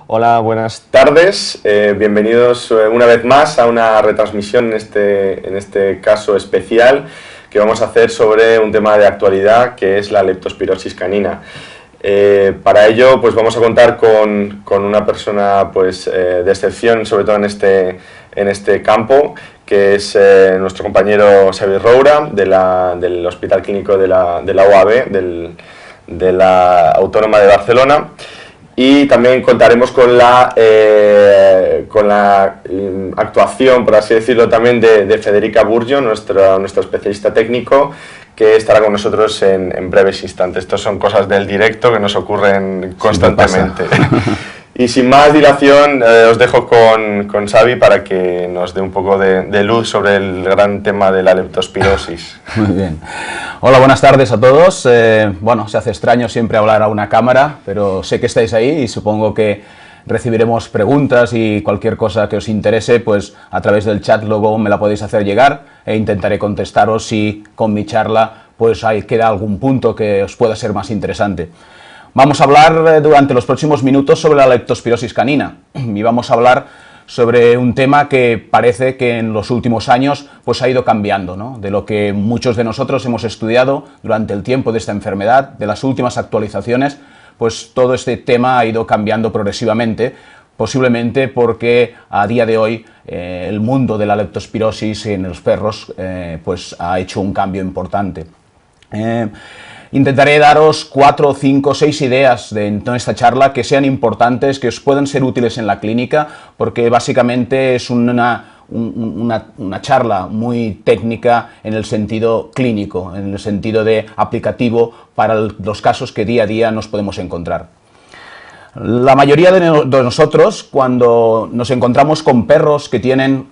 Hola, buenas tardes. Bienvenidos una vez más a una retransmisión en este caso especial que vamos a hacer sobre un tema de actualidad que es la leptospirosis canina. Para ello pues vamos a contar con una persona pues, de excepción, sobre todo en este campo, que es nuestro compañero Xavi Roura del Hospital Clínico de la UAB, de la Autónoma de Barcelona. Y también contaremos con la actuación, por así decirlo, también de Federica Burgio, nuestro especialista técnico, que estará con nosotros en breves instantes. Estas son cosas del directo que nos ocurren constantemente. Y sin más dilación, os dejo con Xavi para que nos dé un poco de luz sobre el gran tema de la leptospirosis. Muy bien. Hola, buenas tardes a todos. Bueno, se hace extraño siempre hablar a una cámara, pero sé que estáis ahí y supongo que recibiremos preguntas y cualquier cosa que os interese, pues a través del chat luego me la podéis hacer llegar e intentaré contestaros si con mi charla pues ahí queda algún punto que os pueda ser más interesante. Vamos a hablar durante los próximos minutos sobre la leptospirosis canina y vamos a hablar sobre un tema que parece que en los últimos años pues ha ido cambiando, ¿no? De lo que muchos de nosotros hemos estudiado durante el tiempo de esta enfermedad, de las últimas actualizaciones, pues todo este tema ha ido cambiando progresivamente, posiblemente porque a día de hoy el mundo de la leptospirosis en los perros pues ha hecho un cambio importante. Intentaré daros 4, 5, 6 ideas en esta charla que sean importantes, que os puedan ser útiles en la clínica, porque básicamente es una charla muy técnica en el sentido clínico, en el sentido de aplicativo para los casos que día a día nos podemos encontrar. La mayoría de nosotros, cuando nos encontramos con perros que tienen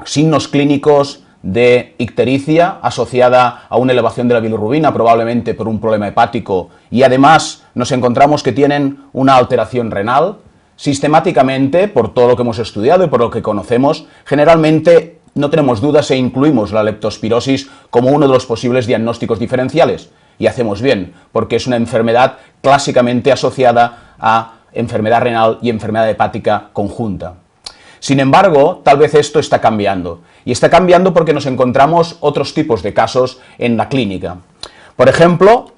signos clínicos de ictericia asociada a una elevación de la bilirrubina, probablemente por un problema hepático, y además nos encontramos que tienen una alteración renal, sistemáticamente, por todo lo que hemos estudiado y por lo que conocemos, generalmente no tenemos dudas e incluimos la leptospirosis como uno de los posibles diagnósticos diferenciales. Y hacemos bien, porque es una enfermedad clásicamente asociada a enfermedad renal y enfermedad hepática conjunta. Sin embargo, tal vez esto está cambiando. Y está cambiando porque nos encontramos otros tipos de casos en la clínica. Por ejemplo,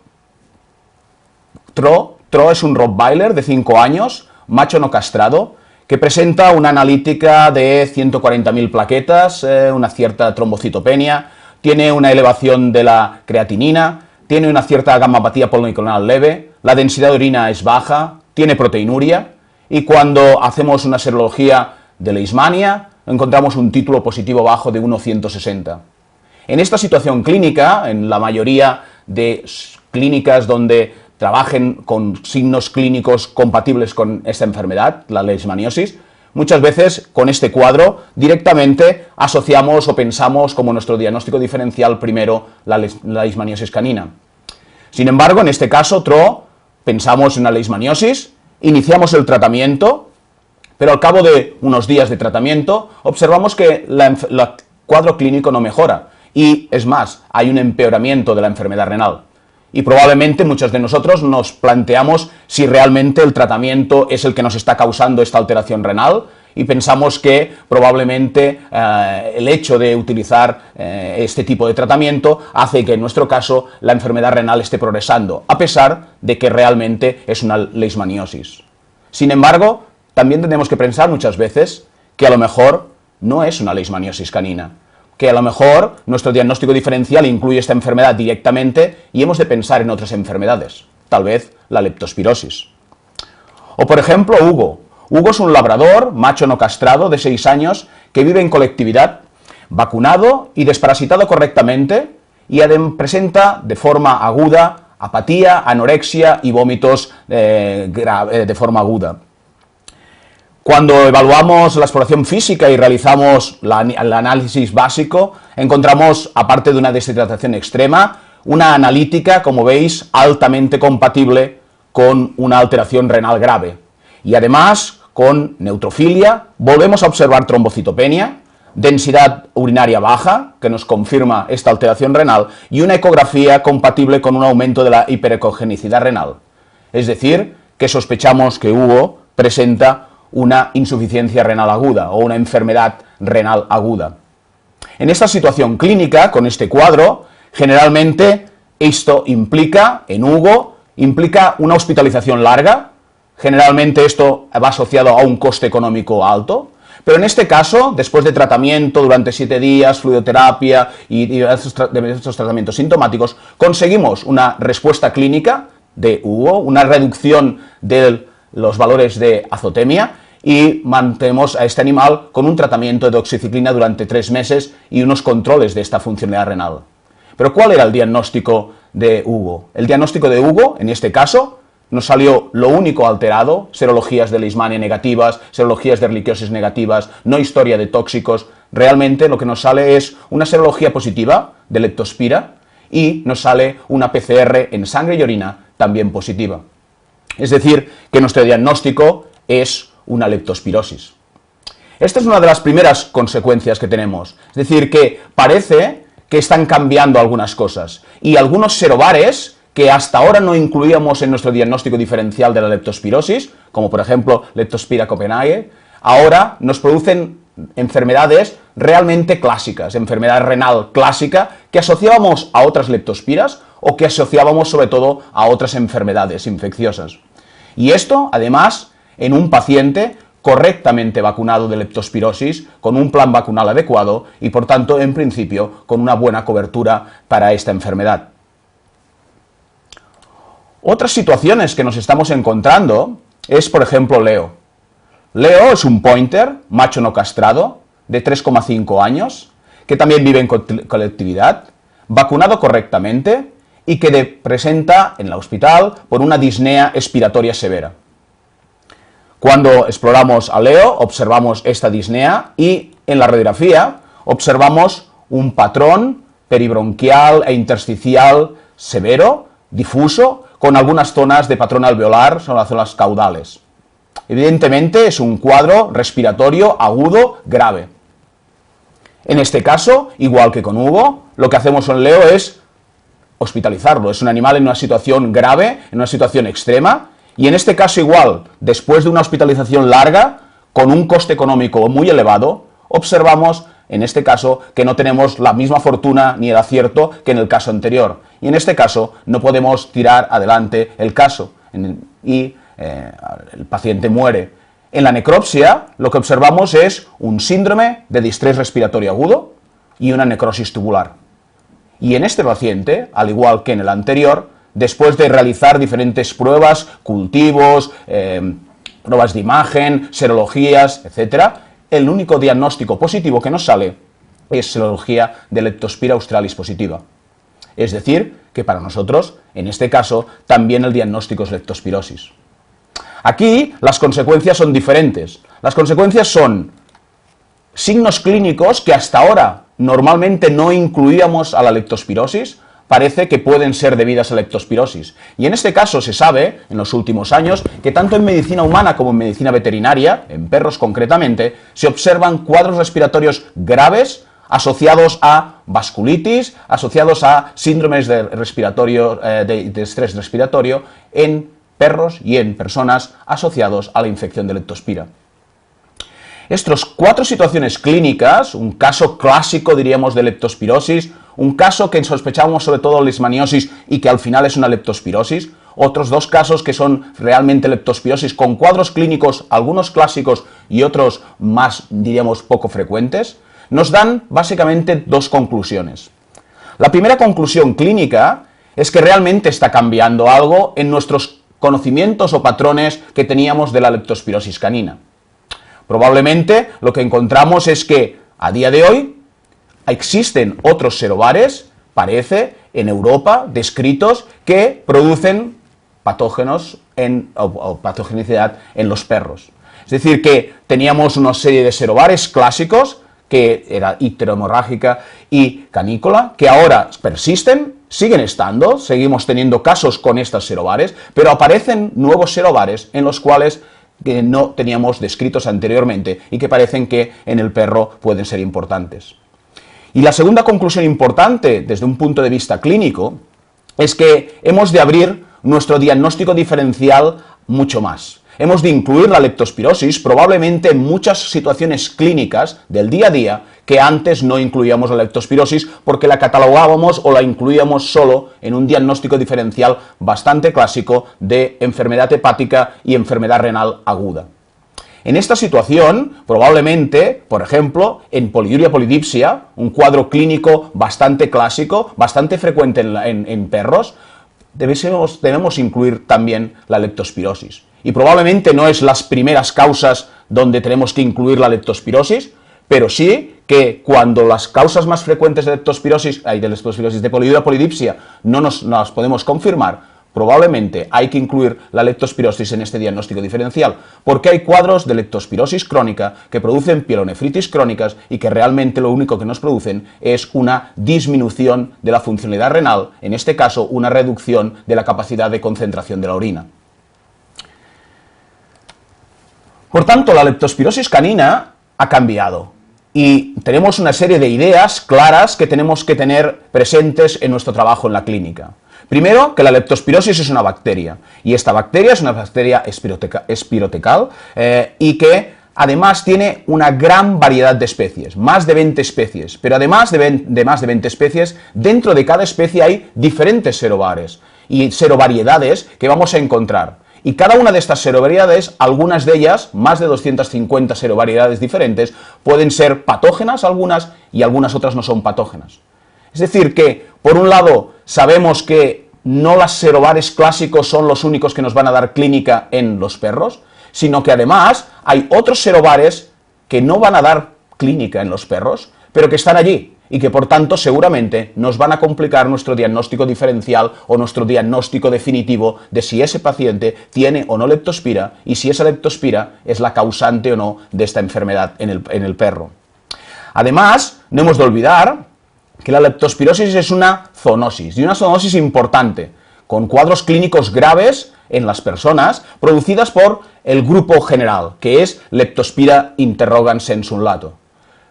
Tro es un Rottweiler de 5 años, macho no castrado, que presenta una analítica de 140.000 plaquetas, una cierta trombocitopenia, tiene una elevación de la creatinina, tiene una cierta gamapatía policlonal leve, la densidad de orina es baja, tiene proteinuria, y cuando hacemos una serología de leishmania, encontramos un título positivo bajo de 1,160. En esta situación clínica, en la mayoría de clínicas donde trabajen con signos clínicos compatibles con esta enfermedad, la leishmaniosis, muchas veces con este cuadro directamente asociamos o pensamos como nuestro diagnóstico diferencial primero la leishmaniosis canina. Sin embargo, en este caso, Tro, pensamos en una leishmaniosis, iniciamos el tratamiento, pero al cabo de unos días de tratamiento observamos que el cuadro clínico no mejora y, es más, hay un empeoramiento de la enfermedad renal. Y probablemente muchos de nosotros nos planteamos si realmente el tratamiento es el que nos está causando esta alteración renal y pensamos que probablemente el hecho de utilizar este tipo de tratamiento hace que en nuestro caso la enfermedad renal esté progresando, a pesar de que realmente es una leishmaniosis. Sin embargo, también tenemos que pensar muchas veces que a lo mejor no es una leishmaniosis canina, que a lo mejor nuestro diagnóstico diferencial incluye esta enfermedad directamente y hemos de pensar en otras enfermedades, tal vez la leptospirosis. O por ejemplo Hugo. Hugo es un labrador, macho no castrado, de 6 años, que vive en colectividad, vacunado y desparasitado correctamente y presenta de forma aguda apatía, anorexia y vómitos de forma aguda. Cuando evaluamos la exploración física y realizamos el análisis básico, encontramos, aparte de una deshidratación extrema, una analítica, como veis, altamente compatible con una alteración renal grave. Y además, con neutrofilia, volvemos a observar trombocitopenia, densidad urinaria baja, que nos confirma esta alteración renal, y una ecografía compatible con un aumento de la hiperecogenicidad renal. Es decir, que sospechamos que Hugo presenta una insuficiencia renal aguda o una enfermedad renal aguda. En esta situación clínica, con este cuadro, generalmente esto implica, en Hugo, implica una hospitalización larga. Generalmente esto va asociado a un coste económico alto, pero en este caso, después de tratamiento durante 7 días, fluidoterapia y diversos tratamientos sintomáticos, conseguimos una respuesta clínica de Hugo, una reducción de los valores de azotemia y mantenemos a este animal con un tratamiento de doxiciclina durante 3 meses y unos controles de esta funcionalidad renal. Pero ¿cuál era el diagnóstico de Hugo? El diagnóstico de Hugo, en este caso, nos salió lo único alterado: serologías de Leishmania negativas, serologías de erliquiosis negativas, no historia de tóxicos. Realmente lo que nos sale es una serología positiva de leptospira y nos sale una PCR en sangre y orina también positiva. Es decir, que nuestro diagnóstico es una leptospirosis. Esta es una de las primeras consecuencias que tenemos. Es decir, que parece que están cambiando algunas cosas y algunos serobares que hasta ahora no incluíamos en nuestro diagnóstico diferencial de la leptospirosis, como por ejemplo Leptospira copenae, ahora nos producen enfermedades realmente clásicas, enfermedad renal clásica que asociábamos a otras leptospiras o que asociábamos sobre todo a otras enfermedades infecciosas. Y esto, además, en un paciente correctamente vacunado de leptospirosis, con un plan vacunal adecuado y, por tanto, en principio, con una buena cobertura para esta enfermedad. Otras situaciones que nos estamos encontrando es, por ejemplo, Leo. Leo es un pointer, macho no castrado, de 3,5 años, que también vive en colectividad, vacunado correctamente y que presenta en el hospital por una disnea expiratoria severa. Cuando exploramos a Leo, observamos esta disnea y en la radiografía observamos un patrón peribronquial e intersticial severo, difuso, con algunas zonas de patrón alveolar, son las zonas caudales. Evidentemente es un cuadro respiratorio agudo grave. En este caso, igual que con Hugo, lo que hacemos en Leo es hospitalizarlo. Es un animal en una situación grave, en una situación extrema, y en este caso igual, después de una hospitalización larga, con un coste económico muy elevado, observamos en este caso que no tenemos la misma fortuna ni el acierto que en el caso anterior. Y en este caso no podemos tirar adelante el caso y el paciente muere. En la necropsia lo que observamos es un síndrome de distrés respiratorio agudo y una necrosis tubular. Y en este paciente, al igual que en el anterior, después de realizar diferentes pruebas, cultivos, pruebas de imagen, serologías, etc., el único diagnóstico positivo que nos sale es serología de Leptospira australis positiva. Es decir, que para nosotros, en este caso, también el diagnóstico es leptospirosis. Aquí las consecuencias son diferentes. Las consecuencias son signos clínicos que hasta ahora normalmente no incluíamos a la leptospirosis, parece que pueden ser debidas a leptospirosis. Y en este caso se sabe, en los últimos años, que tanto en medicina humana como en medicina veterinaria, en perros concretamente, se observan cuadros respiratorios graves asociados a vasculitis, asociados a síndromes de estrés respiratorio en perros y en personas asociados a la infección de leptospira. Estas 4 situaciones clínicas, un caso clásico diríamos de leptospirosis, un caso que sospechamos sobre todo leishmaniosis y que al final es una leptospirosis, otros 2 casos que son realmente leptospirosis con cuadros clínicos, algunos clásicos y otros más, diríamos, poco frecuentes, nos dan básicamente 2 conclusiones. La primera conclusión clínica es que realmente está cambiando algo en nuestros conocimientos o patrones que teníamos de la leptospirosis canina. Probablemente lo que encontramos es que a día de hoy existen otros serobares, parece, en Europa, descritos, que producen patógenos o patogenicidad en los perros. Es decir, que teníamos una serie de serobares clásicos, que era icterohemorrágica y canícola, que ahora persisten, siguen estando, seguimos teniendo casos con estas serobares, pero aparecen nuevos serobares en los cuales que no teníamos descritos anteriormente y que parecen que en el perro pueden ser importantes. Y la segunda conclusión importante desde un punto de vista clínico es que hemos de abrir nuestro diagnóstico diferencial mucho más. hemos de incluir la leptospirosis probablemente en muchas situaciones clínicas del día a día que antes no incluíamos la leptospirosis porque la catalogábamos o la incluíamos solo en un diagnóstico diferencial bastante clásico de enfermedad hepática y enfermedad renal aguda. En esta situación, probablemente, por ejemplo, en poliuria polidipsia, un cuadro clínico bastante clásico, bastante frecuente en perros, debemos incluir también la leptospirosis. Y probablemente no es las primeras causas donde tenemos que incluir la leptospirosis, pero sí que cuando las causas más frecuentes de leptospirosis de poliuria polidipsia no las podemos confirmar, probablemente hay que incluir la leptospirosis en este diagnóstico diferencial, porque hay cuadros de leptospirosis crónica que producen pielonefritis crónicas y que realmente lo único que nos producen es una disminución de la funcionalidad renal, en este caso una reducción de la capacidad de concentración de la orina. Por tanto, la leptospirosis canina ha cambiado y tenemos una serie de ideas claras que tenemos que tener presentes en nuestro trabajo en la clínica. Primero, que la leptospirosis es una bacteria, y esta bacteria es una bacteria espirotecal y que además tiene una gran variedad de especies, más de 20 especies, pero además de más de 20 especies, dentro de cada especie hay diferentes serobares y serovariedades que vamos a encontrar. Y cada una de estas serovariedades, algunas de ellas, más de 250 serovariedades diferentes, pueden ser patógenas algunas y algunas otras no son patógenas. Es decir que, por un lado, sabemos que no las serobares clásicos son los únicos que nos van a dar clínica en los perros, sino que además hay otros serobares que no van a dar clínica en los perros, pero que están allí y que por tanto seguramente nos van a complicar nuestro diagnóstico diferencial o nuestro diagnóstico definitivo de si ese paciente tiene o no leptospira y si esa leptospira es la causante o no de esta enfermedad en el perro. Además, no hemos de olvidar que la leptospirosis es una zoonosis, y una zoonosis importante, con cuadros clínicos graves en las personas, producidas por el grupo general, que es Leptospira interrogans sensu lato.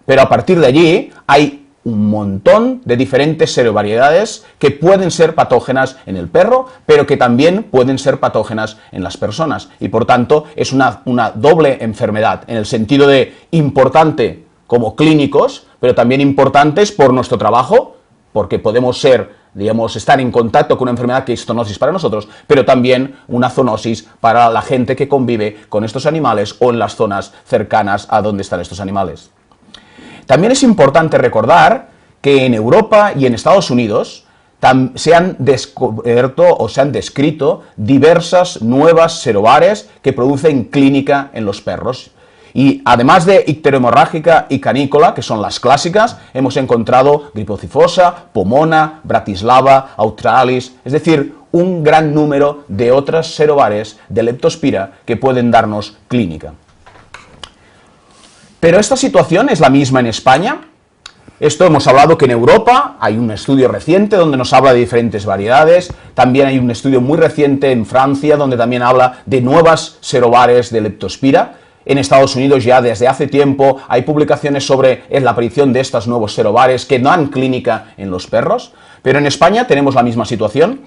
Pero a partir de allí hay un montón de diferentes serovariedades que pueden ser patógenas en el perro, pero que también pueden ser patógenas en las personas, y por tanto es una doble enfermedad, en el sentido de importante como clínicos, pero también importantes por nuestro trabajo, porque podemos estar en contacto con una enfermedad que es zoonosis para nosotros, pero también una zoonosis para la gente que convive con estos animales o en las zonas cercanas a donde están estos animales. También es importante recordar que en Europa y en Estados Unidos se han descubierto o se han descrito diversas nuevas serobares que producen clínica en los perros. Y además de icterohemorrágica y canícola, que son las clásicas, hemos encontrado gripocifosa, pomona, bratislava, australis, es decir, un gran número de otras serobares de leptospira que pueden darnos clínica. Pero esta situación es la misma en España. Esto hemos hablado que en Europa hay un estudio reciente donde nos habla de diferentes variedades, también hay un estudio muy reciente en Francia donde también habla de nuevas serobares de leptospira. En Estados Unidos ya desde hace tiempo hay publicaciones sobre la aparición de estos nuevos serobares que dan clínica en los perros, pero en España tenemos la misma situación.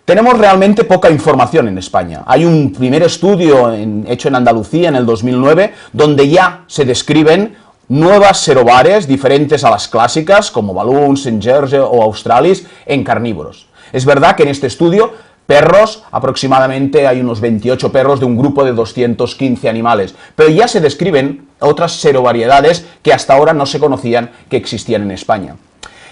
Tenemos realmente poca información en España. Hay un primer estudio hecho en Andalucía en el 2009 donde ya se describen nuevas serobares diferentes a las clásicas como Balloon, St. George o Australis en carnívoros. Es verdad que en este estudio perros, aproximadamente hay unos 28 perros de un grupo de 215 animales, pero ya se describen otras serovariedades que hasta ahora no se conocían que existían en España.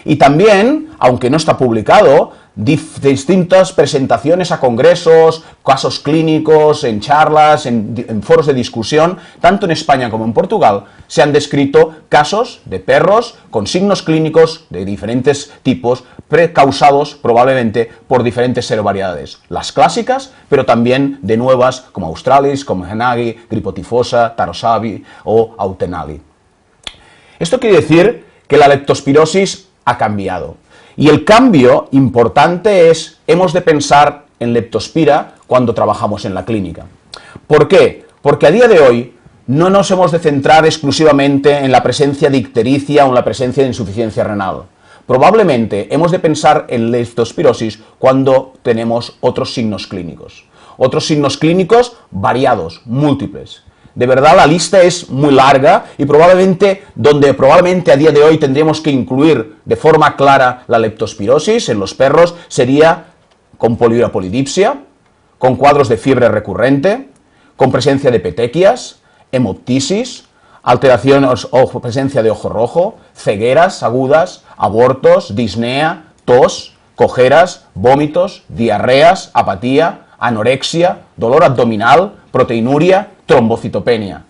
Y también, aunque no está publicado, distintas presentaciones a congresos, casos clínicos, en charlas, en foros de discusión, tanto en España como en Portugal, se han descrito casos de perros con signos clínicos de diferentes tipos, causados probablemente por diferentes serovariedades, las clásicas, pero también de nuevas como Australis, como Henagi, Gripotifosa, Tarosavi o Autenali. Esto quiere decir que la leptospirosis ha cambiado. Y el cambio importante es, hemos de pensar en leptospira cuando trabajamos en la clínica. ¿Por qué? Porque a día de hoy no nos hemos de centrar exclusivamente en la presencia de ictericia o en la presencia de insuficiencia renal. Probablemente hemos de pensar en leptospirosis cuando tenemos otros signos clínicos. otros signos clínicos variados, múltiples. De verdad la lista es muy larga y probablemente a día de hoy tendríamos que incluir de forma clara la leptospirosis en los perros sería con poliuria polidipsia, con cuadros de fiebre recurrente, con presencia de petequias, hemoptisis, alteraciones o presencia de ojo rojo, cegueras agudas, abortos, disnea, tos, cojeras, vómitos, diarreas, apatía, anorexia, dolor abdominal, proteinuria, trombocitopenia.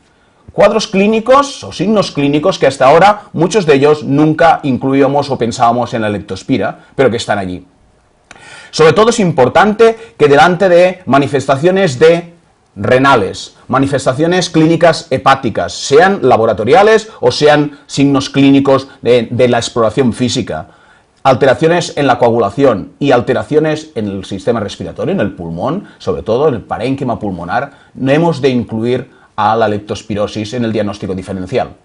Cuadros clínicos o signos clínicos que hasta ahora muchos de ellos nunca incluíamos o pensábamos en la leptospira, pero que están allí. Sobre todo es importante que delante de manifestaciones renales, manifestaciones clínicas hepáticas, sean laboratoriales o sean signos clínicos de la exploración física, alteraciones en la coagulación y alteraciones en el sistema respiratorio, en el pulmón, sobre todo en el parénquima pulmonar, no hemos de incluir a la leptospirosis en el diagnóstico diferencial.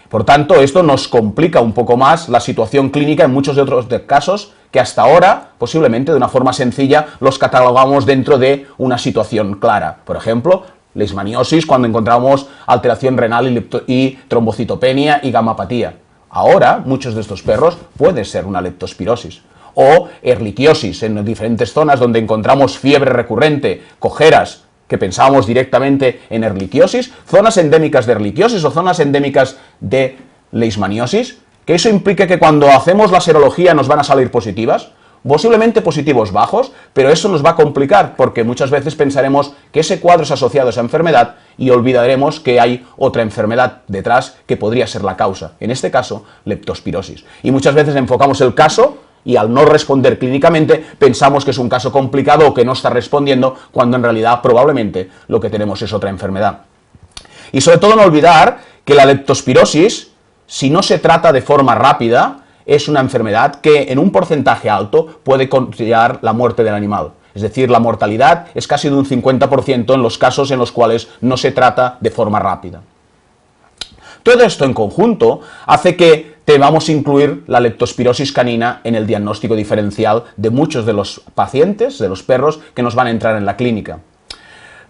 Por tanto, esto nos complica un poco más la situación clínica en muchos de otros casos que hasta ahora, posiblemente de una forma sencilla, los catalogamos dentro de una situación clara. Por ejemplo, leishmaniosis, cuando encontramos alteración renal y trombocitopenia y gamapatía. Ahora, muchos de estos perros pueden ser una leptospirosis. O erliquiosis, en diferentes zonas donde encontramos fiebre recurrente, cojeras, que pensábamos directamente en erliquiosis, zonas endémicas de erliquiosis o zonas endémicas de leishmaniosis, que eso implica que cuando hacemos la serología nos van a salir positivas, posiblemente positivos bajos, pero eso nos va a complicar porque muchas veces pensaremos que ese cuadro es asociado a esa enfermedad y olvidaremos que hay otra enfermedad detrás que podría ser la causa, en este caso, leptospirosis. Y muchas veces enfocamos el caso y al no responder clínicamente pensamos que es un caso complicado o que no está respondiendo, cuando en realidad probablemente lo que tenemos es otra enfermedad. Y sobre todo no olvidar que la leptospirosis, si no se trata de forma rápida, es una enfermedad que en un porcentaje alto puede conllevar la muerte del animal. Es decir, la mortalidad es casi de un 50% en los casos en los cuales no se trata de forma rápida. Todo esto en conjunto hace que debamos incluir la leptospirosis canina en el diagnóstico diferencial de muchos de los pacientes, de los perros que nos van a entrar en la clínica.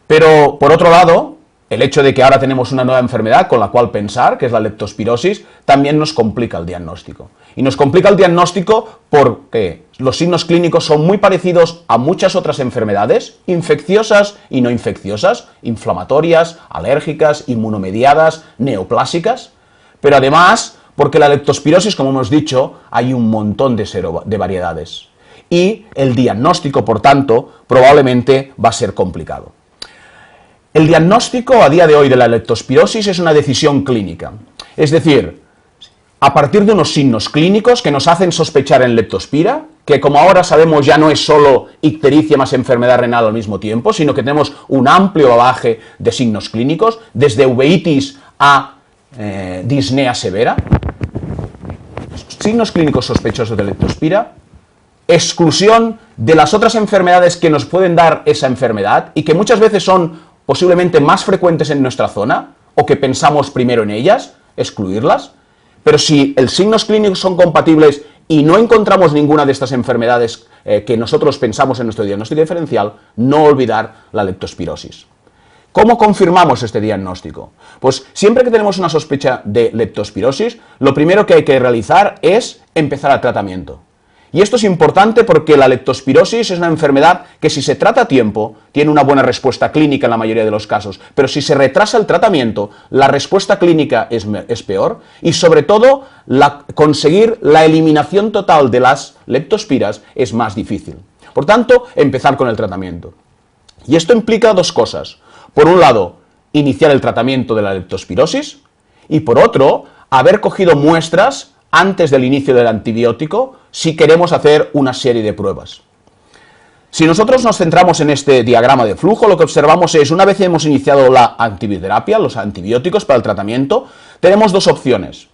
Pero, por otro lado, el hecho de que ahora tenemos una nueva enfermedad con la cual pensar, que es la leptospirosis, también nos complica el diagnóstico. Y nos complica el diagnóstico porque los signos clínicos son muy parecidos a muchas otras enfermedades, infecciosas y no infecciosas, inflamatorias, alérgicas, inmunomediadas, neoplásicas, pero además porque la leptospirosis, como hemos dicho, hay un montón de variedades. Y el diagnóstico, por tanto, probablemente va a ser complicado. El diagnóstico a día de hoy de la leptospirosis es una decisión clínica. Es decir, a partir de unos signos clínicos que nos hacen sospechar en leptospira, que como ahora sabemos ya no es solo ictericia más enfermedad renal al mismo tiempo, sino que tenemos un amplio bagaje de signos clínicos, desde uveitis a disnea severa, signos clínicos sospechosos de leptospira, exclusión de las otras enfermedades que nos pueden dar esa enfermedad y que muchas veces son posiblemente más frecuentes en nuestra zona, o que pensamos primero en ellas, excluirlas. Pero si los signos clínicos son compatibles y no encontramos ninguna de estas enfermedades que nosotros pensamos en nuestro diagnóstico diferencial, no olvidar la leptospirosis. ¿Cómo confirmamos este diagnóstico? Pues siempre que tenemos una sospecha de leptospirosis, lo primero que hay que realizar es empezar el tratamiento. Y esto es importante porque la leptospirosis es una enfermedad que, si se trata a tiempo, tiene una buena respuesta clínica en la mayoría de los casos, pero si se retrasa el tratamiento, la respuesta clínica es peor y, sobre todo, conseguir la eliminación total de las leptospiras es más difícil. Por tanto, empezar con el tratamiento. Y esto implica dos cosas. Por un lado, iniciar el tratamiento de la leptospirosis y, por otro, haber cogido muestras antes del inicio del antibiótico si queremos hacer una serie de pruebas. Si nosotros nos centramos en este diagrama de flujo, lo que observamos es, una vez hemos iniciado la antibioterapia, los antibióticos para el tratamiento, tenemos dos opciones.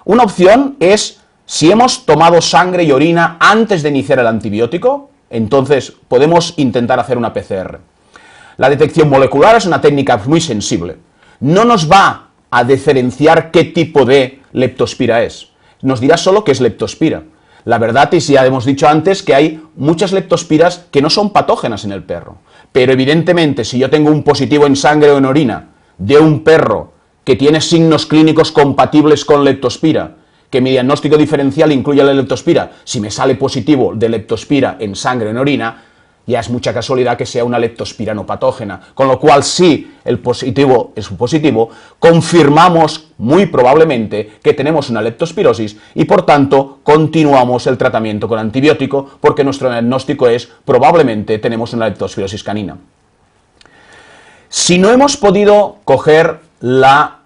Una opción es, si hemos tomado sangre y orina antes de iniciar el antibiótico, entonces podemos intentar hacer una PCR. La detección molecular es una técnica muy sensible. No nos va a diferenciar qué tipo de leptospira es. Nos dirá solo que es leptospira. La verdad es, ya hemos dicho antes, que hay muchas leptospiras que no son patógenas en el perro. Pero evidentemente, si yo tengo un positivo en sangre o en orina de un perro que tiene signos clínicos compatibles con leptospira, que mi diagnóstico diferencial incluye la leptospira, si me sale positivo de leptospira en sangre o en orina, ya es mucha casualidad que sea una leptospira no patógena. Con lo cual, si el positivo es un positivo, confirmamos muy probablemente que tenemos una leptospirosis y, por tanto, continuamos el tratamiento con antibiótico porque nuestro diagnóstico es probablemente tenemos una leptospirosis canina. Si no hemos podido coger la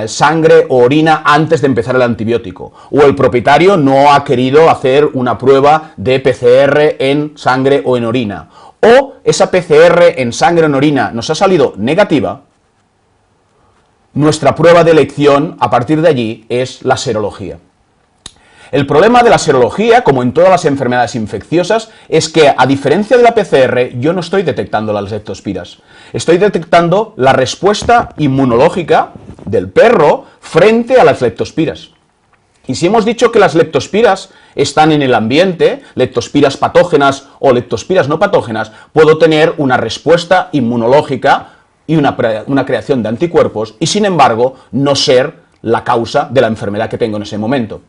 sangre o orina antes de empezar el antibiótico, o el propietario no ha querido hacer una prueba de PCR en sangre o en orina, o esa PCR en sangre o en orina nos ha salido negativa, nuestra prueba de elección a partir de allí es la serología. El problema de la serología, como en todas las enfermedades infecciosas, es que, a diferencia de la PCR, yo no estoy detectando las leptospiras. Estoy detectando la respuesta inmunológica del perro frente a las leptospiras. Y si hemos dicho que las leptospiras están en el ambiente, leptospiras patógenas o leptospiras no patógenas, puedo tener una respuesta inmunológica y una creación de anticuerpos y, sin embargo, no ser la causa de la enfermedad que tengo en ese momento.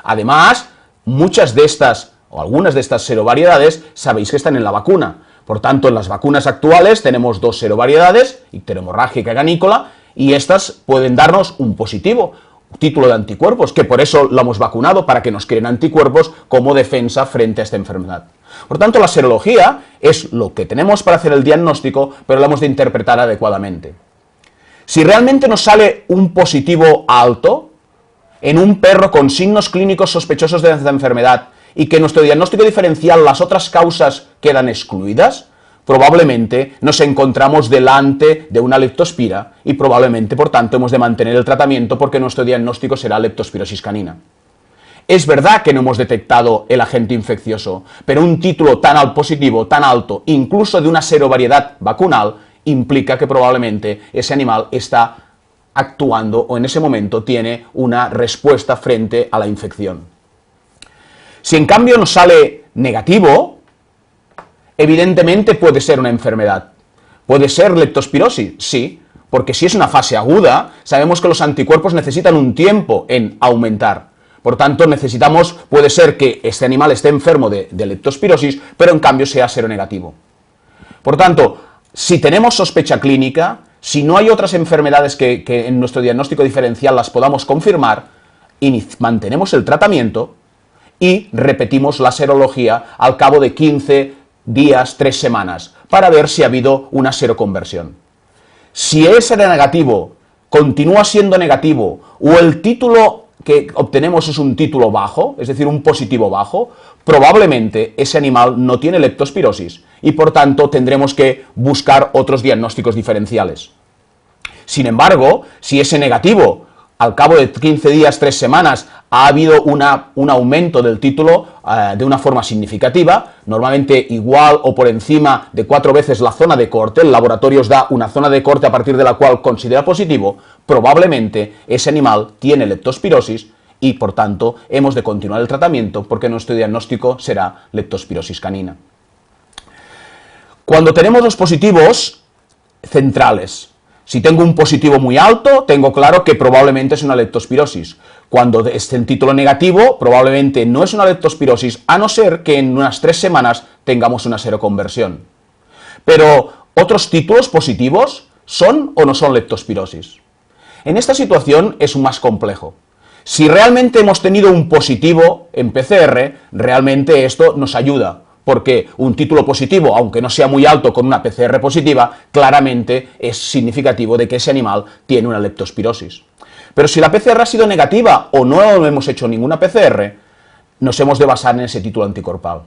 Además, muchas de estas, o algunas de estas serovariedades, sabéis que están en la vacuna. Por tanto, en las vacunas actuales tenemos dos serovariedades, icteromorrágica y canícola, y estas pueden darnos un positivo, título de anticuerpos, que por eso lo hemos vacunado, para que nos creen anticuerpos como defensa frente a esta enfermedad. Por tanto, la serología es lo que tenemos para hacer el diagnóstico, pero lo hemos de interpretar adecuadamente. Si realmente nos sale un positivo alto, en un perro con signos clínicos sospechosos de esta enfermedad y que nuestro diagnóstico diferencial, las otras causas quedan excluidas, probablemente nos encontramos delante de una leptospira y probablemente, por tanto, hemos de mantener el tratamiento porque nuestro diagnóstico será leptospirosis canina. Es verdad que no hemos detectado el agente infeccioso, pero un título tan positivo, tan alto, incluso de una serovariedad vacunal, implica que probablemente ese animal está actuando o en ese momento tiene una respuesta frente a la infección. Si en cambio nos sale negativo, evidentemente puede ser una enfermedad. ¿Puede ser leptospirosis? Sí, porque si es una fase aguda, sabemos que los anticuerpos necesitan un tiempo en aumentar. Por tanto, puede ser que este animal esté enfermo de leptospirosis, pero en cambio sea seronegativo. Por tanto, si tenemos sospecha clínica, si no hay otras enfermedades que en nuestro diagnóstico diferencial las podamos confirmar, mantenemos el tratamiento y repetimos la serología al cabo de 15 días, 3 semanas, para ver si ha habido una seroconversión. Si ese negativo continúa siendo negativo o el título que obtenemos es un título bajo, es decir, un positivo bajo, probablemente ese animal no tiene leptospirosis y, por tanto, tendremos que buscar otros diagnósticos diferenciales. Sin embargo, si ese negativo, al cabo de 15 días, 3 semanas, ha habido un aumento del título de una forma significativa, normalmente igual o por encima de 4 veces la zona de corte, el laboratorio os da una zona de corte a partir de la cual considera positivo, probablemente ese animal tiene leptospirosis y, por tanto, hemos de continuar el tratamiento porque nuestro diagnóstico será leptospirosis canina. Cuando tenemos los positivos centrales, si tengo un positivo muy alto, tengo claro que probablemente es una leptospirosis. Cuando esté en título negativo, probablemente no es una leptospirosis, a no ser que en unas 3 semanas tengamos una seroconversión. Pero, ¿otros títulos positivos son o no son leptospirosis? En esta situación es más complejo. Si realmente hemos tenido un positivo en PCR, realmente esto nos ayuda, porque un título positivo, aunque no sea muy alto con una PCR positiva, claramente es significativo de que ese animal tiene una leptospirosis. Pero si la PCR ha sido negativa o no hemos hecho ninguna PCR, nos hemos de basar en ese título anticorpal.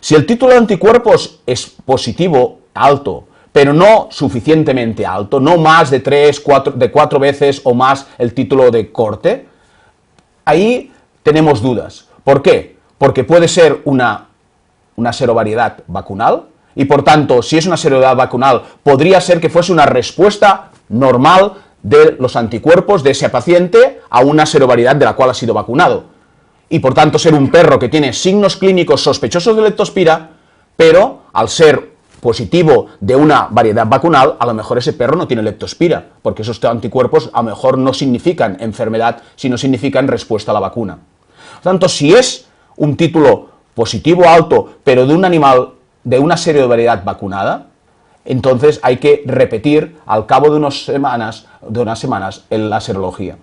Si el título de anticuerpos es positivo, alto, pero no suficientemente alto, no más de 4 veces o más el título de corte, ahí tenemos dudas. ¿Por qué? Porque puede ser una serovariedad vacunal y, por tanto, si es una serovariedad vacunal, podría ser que fuese una respuesta normal de los anticuerpos de ese paciente a una serovariedad de la cual ha sido vacunado. y por tanto ser un perro que tiene signos clínicos sospechosos de leptospira, pero al ser positivo de una variedad vacunal, a lo mejor ese perro no tiene leptospira, porque esos anticuerpos a lo mejor no significan enfermedad, sino significan respuesta a la vacuna. Por tanto, si es un título positivo alto, pero de un animal de una serie de variedad vacunada, entonces hay que repetir al cabo de unas semanas la serología.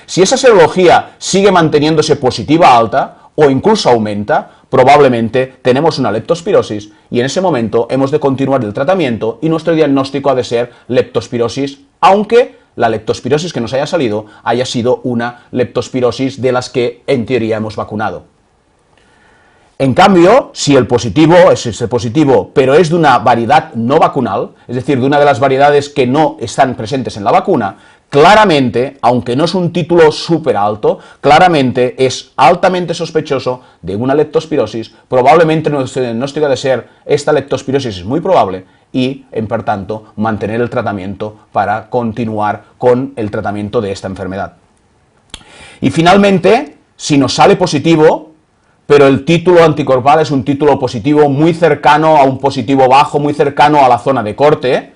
Si esa serología sigue manteniéndose positiva alta o incluso aumenta, probablemente tenemos una leptospirosis y en ese momento hemos de continuar el tratamiento y nuestro diagnóstico ha de ser leptospirosis, aunque la leptospirosis que nos haya salido haya sido una leptospirosis de las que en teoría hemos vacunado. En cambio, si el positivo es ese positivo, pero es de una variedad no vacunal, es decir, de una de las variedades que no están presentes en la vacuna, claramente, aunque no es un título súper alto, claramente es altamente sospechoso de una leptospirosis, probablemente nuestro diagnóstico de ser esta leptospirosis es muy probable y, por tanto, mantener el tratamiento para continuar con el tratamiento de esta enfermedad. Y finalmente, si nos sale positivo, pero el título anticorpal es un título positivo muy cercano a un positivo bajo, muy cercano a la zona de corte,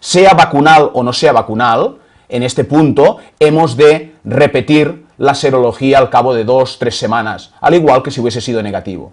sea vacunal o no sea vacunal, en este punto hemos de repetir la serología al cabo de 2-3 semanas, al igual que si hubiese sido negativo.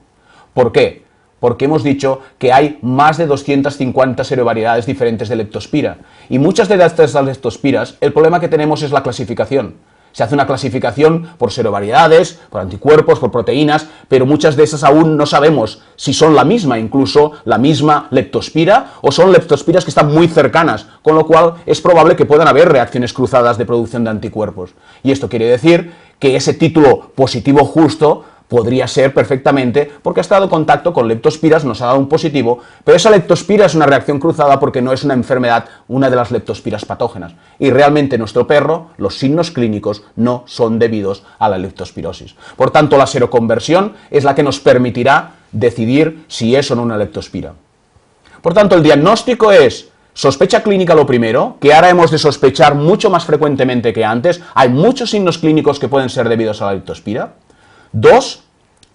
¿Por qué? Porque hemos dicho que hay más de 250 serovariedades diferentes de leptospira, y muchas de estas leptospiras, el problema que tenemos es la clasificación. Se hace una clasificación por serovariedades, por anticuerpos, por proteínas, pero muchas de esas aún no sabemos si son la misma, incluso la misma leptospira, o son leptospiras que están muy cercanas, con lo cual es probable que puedan haber reacciones cruzadas de producción de anticuerpos. Y esto quiere decir que ese título positivo justo podría ser perfectamente porque ha estado en contacto con leptospiras, nos ha dado un positivo, pero esa leptospira es una reacción cruzada porque no es una enfermedad, una de las leptospiras patógenas. Y realmente nuestro perro, los signos clínicos no son debidos a la leptospirosis. Por tanto, la seroconversión es la que nos permitirá decidir si es o no una leptospira. Por tanto, el diagnóstico es sospecha clínica lo primero, que ahora hemos de sospechar mucho más frecuentemente que antes. Hay muchos signos clínicos que pueden ser debidos a la leptospira. 2,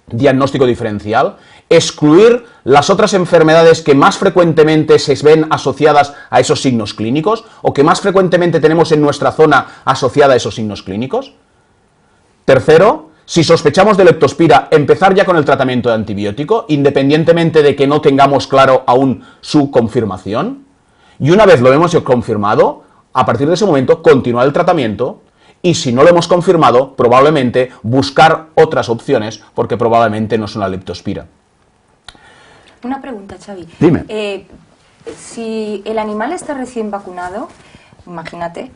diagnóstico diferencial, excluir las otras enfermedades que más frecuentemente se ven asociadas a esos signos clínicos o que más frecuentemente tenemos en nuestra zona asociada a esos signos clínicos. 3, si sospechamos de leptospira, empezar ya con el tratamiento de antibiótico, independientemente de que no tengamos claro aún su confirmación. Y una vez lo hemos confirmado, a partir de ese momento continuar el tratamiento. Y si no lo hemos confirmado, probablemente buscar otras opciones, porque probablemente no es una leptospira. Una pregunta, Xavi. Dime. Si el animal está recién vacunado, imagínate,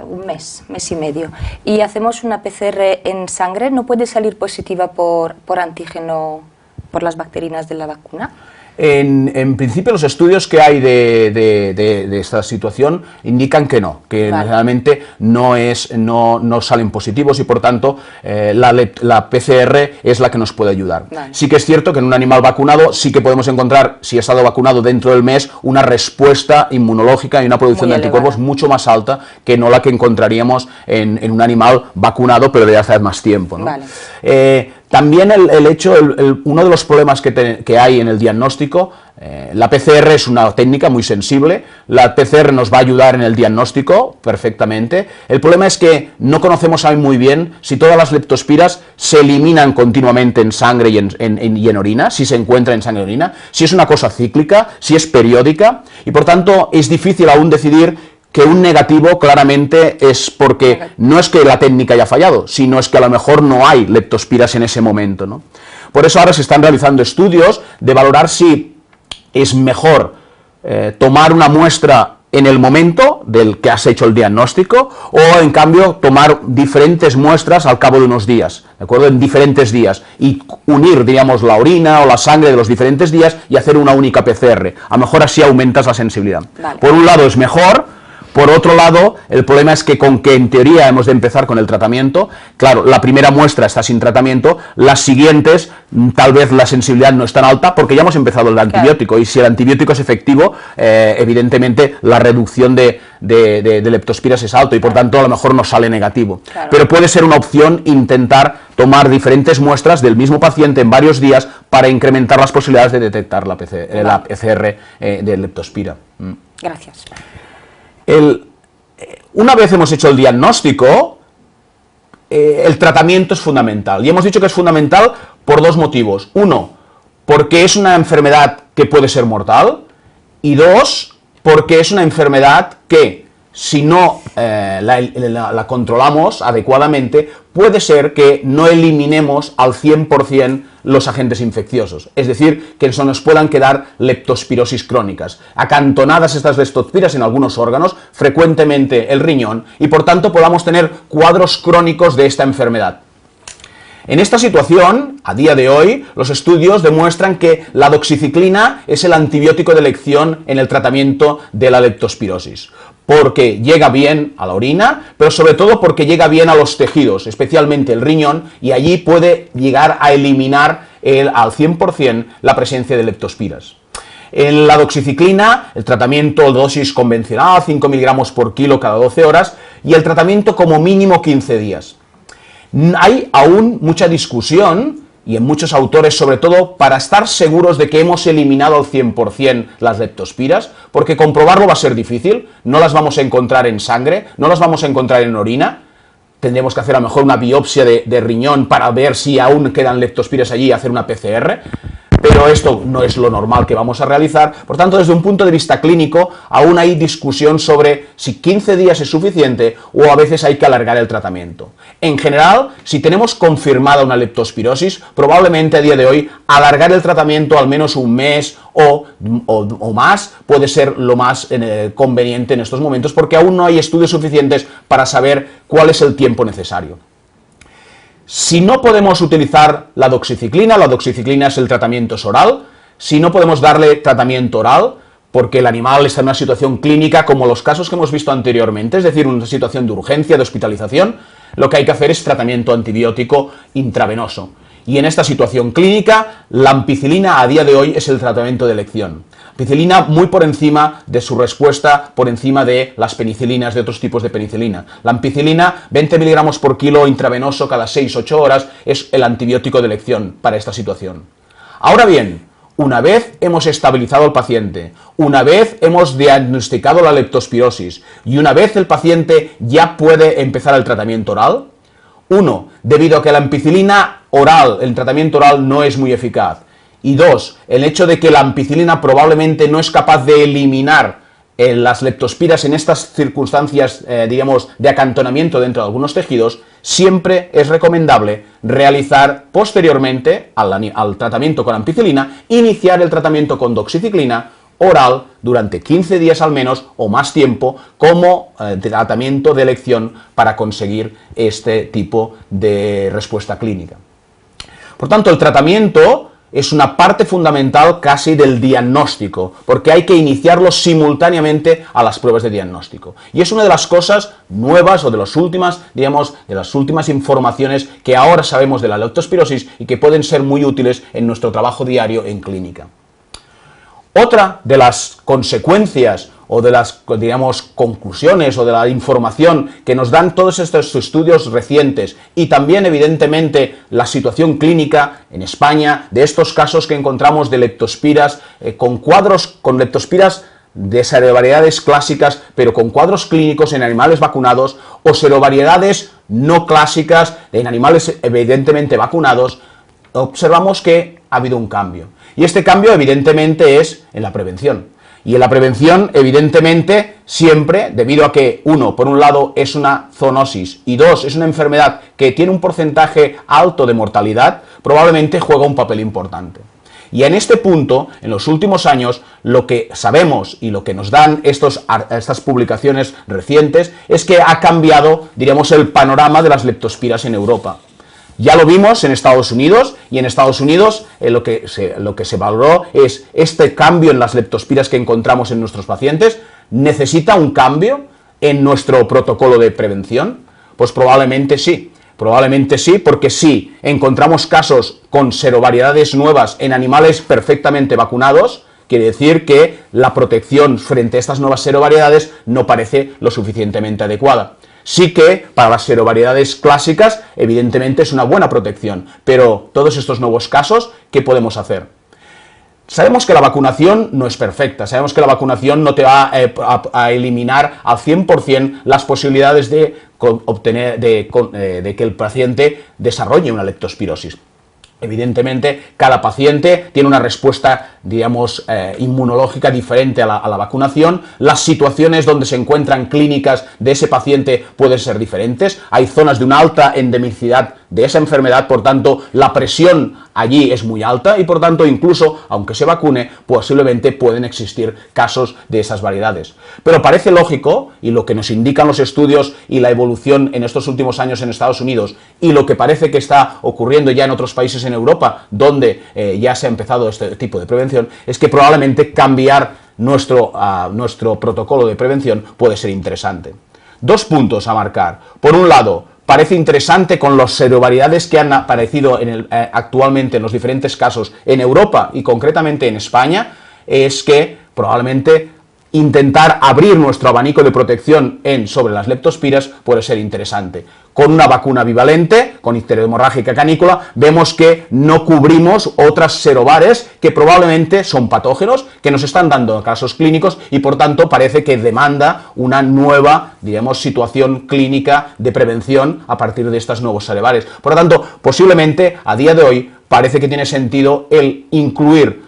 un mes y medio, y hacemos una PCR en sangre, ¿no puede salir positiva por antígeno, por las bacterinas de la vacuna? En principio los estudios que hay de esta situación indican que no, que vale, realmente no salen positivos y por tanto la PCR es la que nos puede ayudar. Vale. Sí que es cierto que en un animal vacunado sí que podemos encontrar, si ha estado vacunado dentro del mes, una respuesta inmunológica y una producción muy de anticuerpos elevada, mucho más alta que no la que encontraríamos en un animal vacunado pero de hace más tiempo, ¿no? Vale. También uno de los problemas que hay en el diagnóstico, la PCR es una técnica muy sensible, la PCR nos va a ayudar en el diagnóstico perfectamente. El problema es que no conocemos aún muy bien si todas las leptospiras se eliminan continuamente en sangre y en orina, si se encuentra en sangre y orina, si es una cosa cíclica, si es periódica, y por tanto es difícil aún decidir que un negativo claramente es porque no es que la técnica haya fallado, sino es que a lo mejor no hay leptospiras en ese momento, ¿no? Por eso ahora se están realizando estudios de valorar si es mejor tomar una muestra en el momento del que has hecho el diagnóstico o en cambio tomar diferentes muestras al cabo de unos días, ¿de acuerdo? En diferentes días y unir, diríamos, la orina o la sangre de los diferentes días y hacer una única PCR. A lo mejor así aumentas la sensibilidad. Vale. Por un lado es mejor, Por otro lado, el problema es que con que en teoría hemos de empezar con el tratamiento, claro, la primera muestra está sin tratamiento, las siguientes tal vez la sensibilidad no es tan alta porque ya hemos empezado el antibiótico, y si el antibiótico es efectivo, evidentemente la reducción de leptospiras es alto y por tanto a lo mejor nos sale negativo. Claro. Pero puede ser una opción intentar tomar diferentes muestras del mismo paciente en varios días para incrementar las posibilidades de detectar la PCR de leptospira. Gracias. Una vez hemos hecho el diagnóstico, el tratamiento es fundamental. Y hemos dicho que es fundamental por dos motivos. Uno, porque es una enfermedad que puede ser mortal. Y dos, porque es una enfermedad que, si no la controlamos adecuadamente, puede ser que no eliminemos al 100% los agentes infecciosos. Es decir, que nos puedan quedar leptospirosis crónicas, acantonadas estas leptospiras en algunos órganos, frecuentemente el riñón, y por tanto podamos tener cuadros crónicos de esta enfermedad. En esta situación, a día de hoy, los estudios demuestran que la doxiciclina es el antibiótico de elección en el tratamiento de la leptospirosis, porque llega bien a la orina, pero sobre todo porque llega bien a los tejidos, especialmente el riñón, y allí puede llegar a eliminar al 100% la presencia de leptospiras. En la doxiciclina, el tratamiento dosis convencional, 5 miligramos por kilo cada 12 horas, y el tratamiento como mínimo 15 días. Hay aún mucha discusión, y en muchos autores sobre todo, para estar seguros de que hemos eliminado al 100% las leptospiras, porque comprobarlo va a ser difícil, no las vamos a encontrar en sangre, no las vamos a encontrar en orina, tendremos que hacer a lo mejor una biopsia de riñón para ver si aún quedan leptospiras allí y hacer una PCR, pero esto no es lo normal que vamos a realizar. Por tanto, desde un punto de vista clínico, aún hay discusión sobre si 15 días es suficiente o a veces hay que alargar el tratamiento. En general, si tenemos confirmada una leptospirosis, probablemente a día de hoy alargar el tratamiento al menos un mes o más puede ser lo más conveniente en estos momentos, porque aún no hay estudios suficientes para saber cuál es el tiempo necesario. Si no podemos utilizar la doxiciclina es el tratamiento oral. Si no podemos darle tratamiento oral, porque el animal está en una situación clínica como los casos que hemos visto anteriormente, es decir, una situación de urgencia, de hospitalización, lo que hay que hacer es tratamiento antibiótico intravenoso. Y en esta situación clínica, la ampicilina a día de hoy es el tratamiento de elección. Ampicilina muy por encima de su respuesta, por encima de las penicilinas, de otros tipos de penicilina. La ampicilina, 20 miligramos por kilo intravenoso cada 6-8 horas, es el antibiótico de elección para esta situación. Ahora bien, una vez hemos estabilizado al paciente, una vez hemos diagnosticado la leptospirosis y una vez el paciente ya puede empezar el tratamiento oral, uno, debido a que la ampicilina oral, el tratamiento oral no es muy eficaz, y dos, el hecho de que la ampicilina probablemente no es capaz de eliminar las leptospiras en estas circunstancias, digamos, de acantonamiento dentro de algunos tejidos, siempre es recomendable realizar posteriormente al tratamiento con ampicilina, iniciar el tratamiento con doxiciclina oral durante 15 días al menos o más tiempo como tratamiento de elección para conseguir este tipo de respuesta clínica. Por tanto, el tratamiento es una parte fundamental casi del diagnóstico, porque hay que iniciarlo simultáneamente a las pruebas de diagnóstico. Y es una de las cosas nuevas o de las últimas, digamos, de las últimas informaciones que ahora sabemos de la leptospirosis y que pueden ser muy útiles en nuestro trabajo diario en clínica. Otra de las consecuencias o de las, digamos, conclusiones o de la información que nos dan todos estos estudios recientes y también, evidentemente, la situación clínica en España de estos casos que encontramos de leptospiras con leptospiras de serovariedades clásicas, pero con cuadros clínicos en animales vacunados, o serovariedades no clásicas en animales evidentemente vacunados, observamos que ha habido un cambio. Y este cambio, evidentemente, es en la prevención. Y en la prevención, evidentemente, siempre, debido a que, uno, por un lado, es una zoonosis, y dos, es una enfermedad que tiene un porcentaje alto de mortalidad, probablemente juega un papel importante. Y en este punto, en los últimos años, lo que sabemos y lo que nos dan estas publicaciones recientes es que ha cambiado, diríamos, el panorama de las leptospiras en Europa. Ya lo vimos en Estados Unidos, y en Estados Unidos lo que se valoró es este cambio en las leptospiras que encontramos en nuestros pacientes. Necesita un cambio, en nuestro protocolo de prevención? Pues probablemente sí. Probablemente sí, porque si encontramos casos con serovariedades nuevas en animales perfectamente vacunados, quiere decir que la protección frente a estas nuevas serovariedades no parece lo suficientemente adecuada. Sí que para las serovariedades clásicas, evidentemente es una buena protección, pero todos estos nuevos casos, ¿qué podemos hacer? Sabemos que la vacunación no es perfecta, sabemos que la vacunación no te va a eliminar al 100% las posibilidades de que el paciente desarrolle una leptospirosis. Evidentemente, cada paciente tiene una respuesta, digamos, inmunológica diferente a la vacunación. Las situaciones donde se encuentran clínicas de ese paciente pueden ser diferentes. Hay zonas de una alta endemicidad de esa enfermedad, por tanto, la presión allí es muy alta y, por tanto, incluso, aunque se vacune, posiblemente pueden existir casos de esas variedades. Pero parece lógico, y lo que nos indican los estudios y la evolución en estos últimos años en Estados Unidos, y lo que parece que está ocurriendo ya en otros países en Europa, donde ya se ha empezado este tipo de prevención, es que probablemente cambiar nuestro protocolo de prevención puede ser interesante. 2 puntos a marcar. Por un lado, parece interesante con las serovariedades que han aparecido actualmente en los diferentes casos en Europa y concretamente en España, es que probablemente intentar abrir nuestro abanico de protección sobre las leptospiras puede ser interesante. Con una vacuna bivalente, con ictericia hemorrágica canícula, vemos que no cubrimos otras serovares que probablemente son patógenos, que nos están dando casos clínicos y por tanto parece que demanda una nueva, digamos, situación clínica de prevención a partir de estas nuevos serovares. Por lo tanto, posiblemente a día de hoy parece que tiene sentido el incluir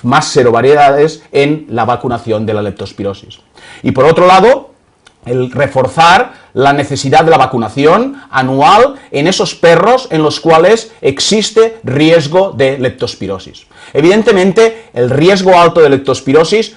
más serovariedades en la vacunación de la leptospirosis. Y por otro lado, el reforzar la necesidad de la vacunación anual en esos perros en los cuales existe riesgo de leptospirosis. Evidentemente, el riesgo alto de leptospirosis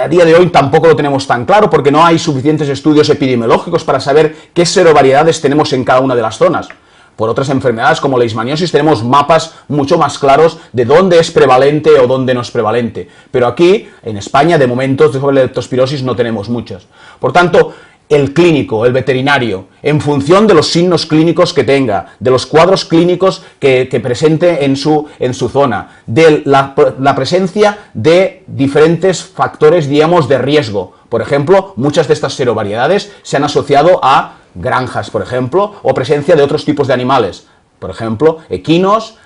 a día de hoy tampoco lo tenemos tan claro porque no hay suficientes estudios epidemiológicos para saber qué serovariedades tenemos en cada una de las zonas. Por otras enfermedades como la leishmaniosis tenemos mapas mucho más claros de dónde es prevalente o dónde no es prevalente. Pero aquí, en España, de momento, sobre la leptospirosis no tenemos muchas. Por tanto, el clínico, el veterinario, en función de los signos clínicos que tenga, de los cuadros clínicos que presente en su zona, de la presencia de diferentes factores, digamos, de riesgo. Por ejemplo, muchas de estas serovariedades se han asociado a granjas, por ejemplo, o presencia de otros tipos de animales, por ejemplo, equinos,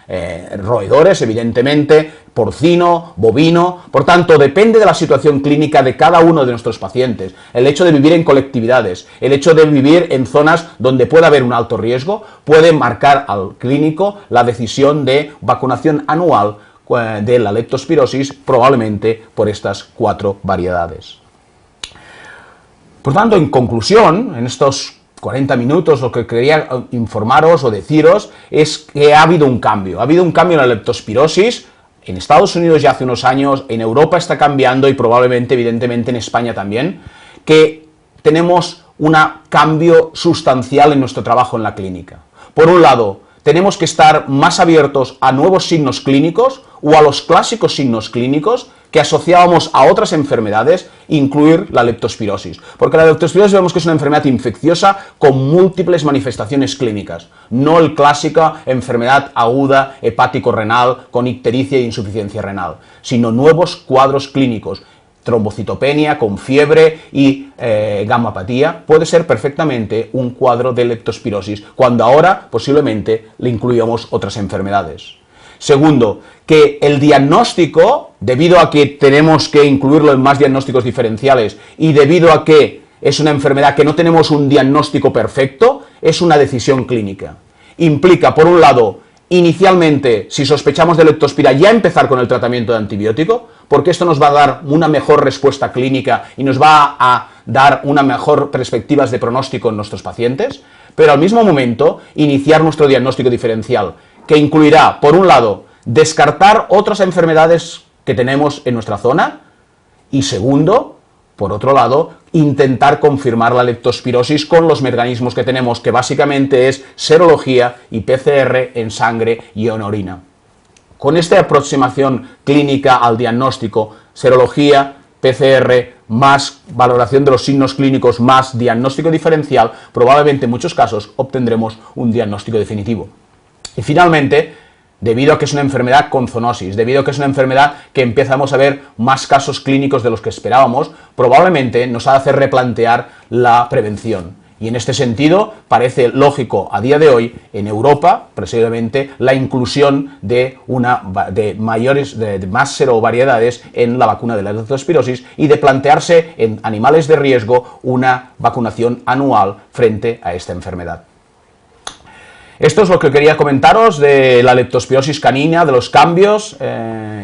roedores, evidentemente, porcino, bovino. Por tanto, depende de la situación clínica de cada uno de nuestros pacientes. El hecho de vivir en colectividades, el hecho de vivir en zonas donde pueda haber un alto riesgo, puede marcar al clínico la decisión de vacunación anual de la leptospirosis, probablemente por estas 4 variedades. Por tanto, en conclusión, en estos 40 minutos, lo que quería informaros o deciros es que ha habido un cambio. Ha habido un cambio en la leptospirosis. En Estados Unidos ya hace unos años, en Europa está cambiando y probablemente, evidentemente, en España también, que tenemos un cambio sustancial en nuestro trabajo en la clínica. Por un lado, tenemos que estar más abiertos a nuevos signos clínicos o a los clásicos signos clínicos que asociábamos a otras enfermedades, incluir la leptospirosis. Porque la leptospirosis vemos que es una enfermedad infecciosa con múltiples manifestaciones clínicas, no el clásica enfermedad aguda hepático-renal con ictericia e insuficiencia renal, sino nuevos cuadros clínicos. Trombocitopenia con fiebre y gamapatía puede ser perfectamente un cuadro de leptospirosis, cuando ahora posiblemente le incluíamos otras enfermedades. Segundo, que el diagnóstico, debido a que tenemos que incluirlo en más diagnósticos diferenciales y debido a que es una enfermedad que no tenemos un diagnóstico perfecto, es una decisión clínica. Implica, por un lado, inicialmente, si sospechamos de leptospira, ya empezar con el tratamiento de antibiótico, porque esto nos va a dar una mejor respuesta clínica y nos va a dar una mejor perspectivas de pronóstico en nuestros pacientes, pero al mismo momento iniciar nuestro diagnóstico diferencial, que incluirá, por un lado, descartar otras enfermedades que tenemos en nuestra zona y segundo, por otro lado, intentar confirmar la leptospirosis con los mecanismos que tenemos, que básicamente es serología y PCR en sangre y en orina. Con esta aproximación clínica al diagnóstico, serología, PCR más valoración de los signos clínicos, más diagnóstico diferencial, probablemente en muchos casos obtendremos un diagnóstico definitivo. Y finalmente, debido a que es una enfermedad con zoonosis, debido a que es una enfermedad que empezamos a ver más casos clínicos de los que esperábamos, probablemente nos ha de hacer replantear la prevención. Y en este sentido, parece lógico a día de hoy, en Europa, precisamente, la inclusión de más serovariedades en la vacuna de la leptospirosis y de plantearse en animales de riesgo una vacunación anual frente a esta enfermedad. Esto es lo que quería comentaros de la leptospirosis canina, de los cambios,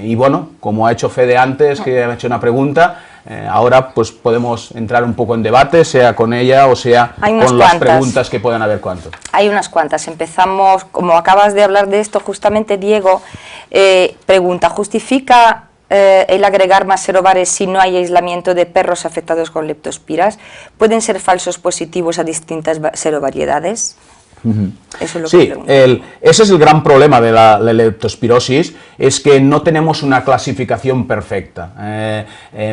y bueno, como ha hecho Fede antes, que me ha hecho una pregunta, ahora pues podemos entrar un poco en debate, sea con ella o sea con las preguntas que puedan haber cuanto. Hay unas cuantas. Empezamos, como acabas de hablar de esto, justamente Diego pregunta, ¿justifica el agregar más serobares si no hay aislamiento de perros afectados con leptospiras? ¿Pueden ser falsos positivos a distintas serovariedades? Eso es lo sí, que ese es el gran problema de la leptospirosis, es que no tenemos una clasificación perfecta.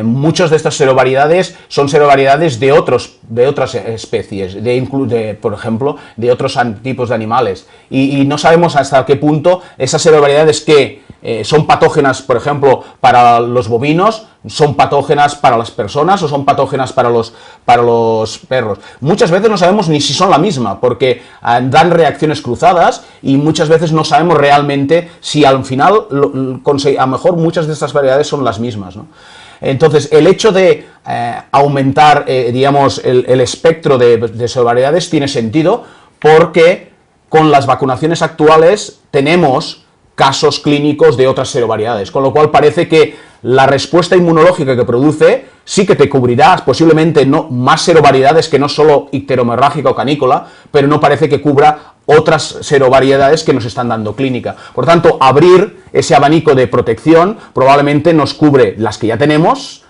Muchas de estas serovariedades son serovariedades de otras especies, por ejemplo, de otros tipos de animales, y no sabemos hasta qué punto esas serovariedades que son patógenas, por ejemplo, para los bovinos, son patógenas para las personas o son patógenas para los perros. Muchas veces no sabemos ni si son la misma, porque dan reacciones cruzadas y muchas veces no sabemos realmente si al final, a lo mejor muchas de estas variedades son las mismas, ¿no? Entonces, el hecho de aumentar, digamos, el espectro de serovariedades tiene sentido, porque con las vacunaciones actuales tenemos casos clínicos de otras serovariedades, con lo cual parece que la respuesta inmunológica que produce sí que te cubrirá posiblemente más serovariedades que no solo icterohemorrágica o canícola, pero no parece que cubra otras serovariedades que nos están dando clínica. Por tanto, abrir ese abanico de protección probablemente nos cubre las que ya tenemos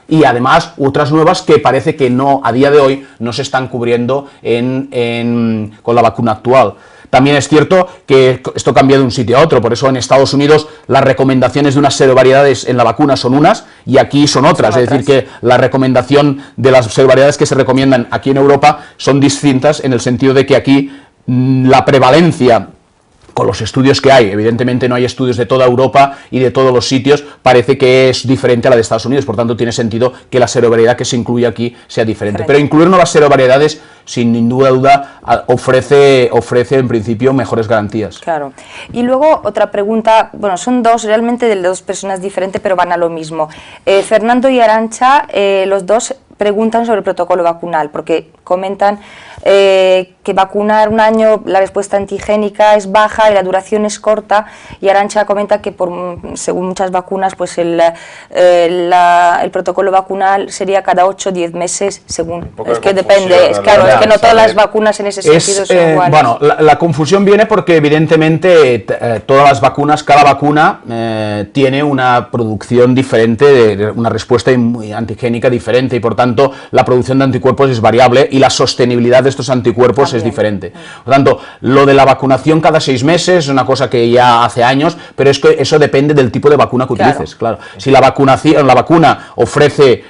y además otras nuevas que parece que no, a día de hoy, no se están cubriendo con la vacuna actual. También es cierto que esto cambia de un sitio a otro, por eso en Estados Unidos las recomendaciones de unas serovariedades en la vacuna son unas y aquí son otras. Es decir, que la recomendación de las serovariedades que se recomiendan aquí en Europa son distintas, en el sentido de que aquí la prevalencia, con los estudios que hay, evidentemente no hay estudios de toda Europa y de todos los sitios, parece que es diferente a la de Estados Unidos, por tanto tiene sentido que la serovariedad que se incluye aquí sea diferente. Pero incluir nuevas serovariedades, sin ninguna duda, ofrece en principio mejores garantías. Claro. Y luego otra pregunta, bueno, son realmente de dos personas diferentes, pero van a lo mismo. Fernando y Arantxa, los dos preguntan sobre el protocolo vacunal, porque comentan que vacunar un año, la respuesta antigénica es baja y la duración es corta, y Arantxa comenta que según muchas vacunas pues el protocolo vacunal sería cada 8 o 10 meses, según, es que depende, es claro, es que no todas las vacunas en ese sentido son iguales. Bueno, la confusión viene porque evidentemente todas las vacunas, cada vacuna tiene una producción diferente, una respuesta antigénica diferente, y por tanto la producción de anticuerpos es variable y la sostenibilidad de estos anticuerpos también es diferente. Por tanto, lo de la vacunación cada 6 meses es una cosa que ya hace años, pero es que eso depende del tipo de vacuna que utilices. Claro. Si la vacuna ofrece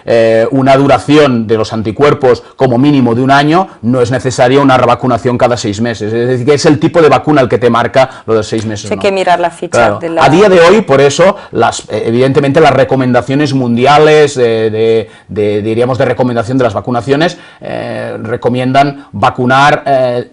una duración de los anticuerpos como mínimo de 1 año, no es necesaria una revacunación cada 6 meses. Es decir, que es el tipo de vacuna el que te marca lo de 6 meses. Hay que mirar la ficha. Claro. A día de hoy, por eso, evidentemente las recomendaciones mundiales diríamos de recomendación de las vacunaciones recomiendan vacunar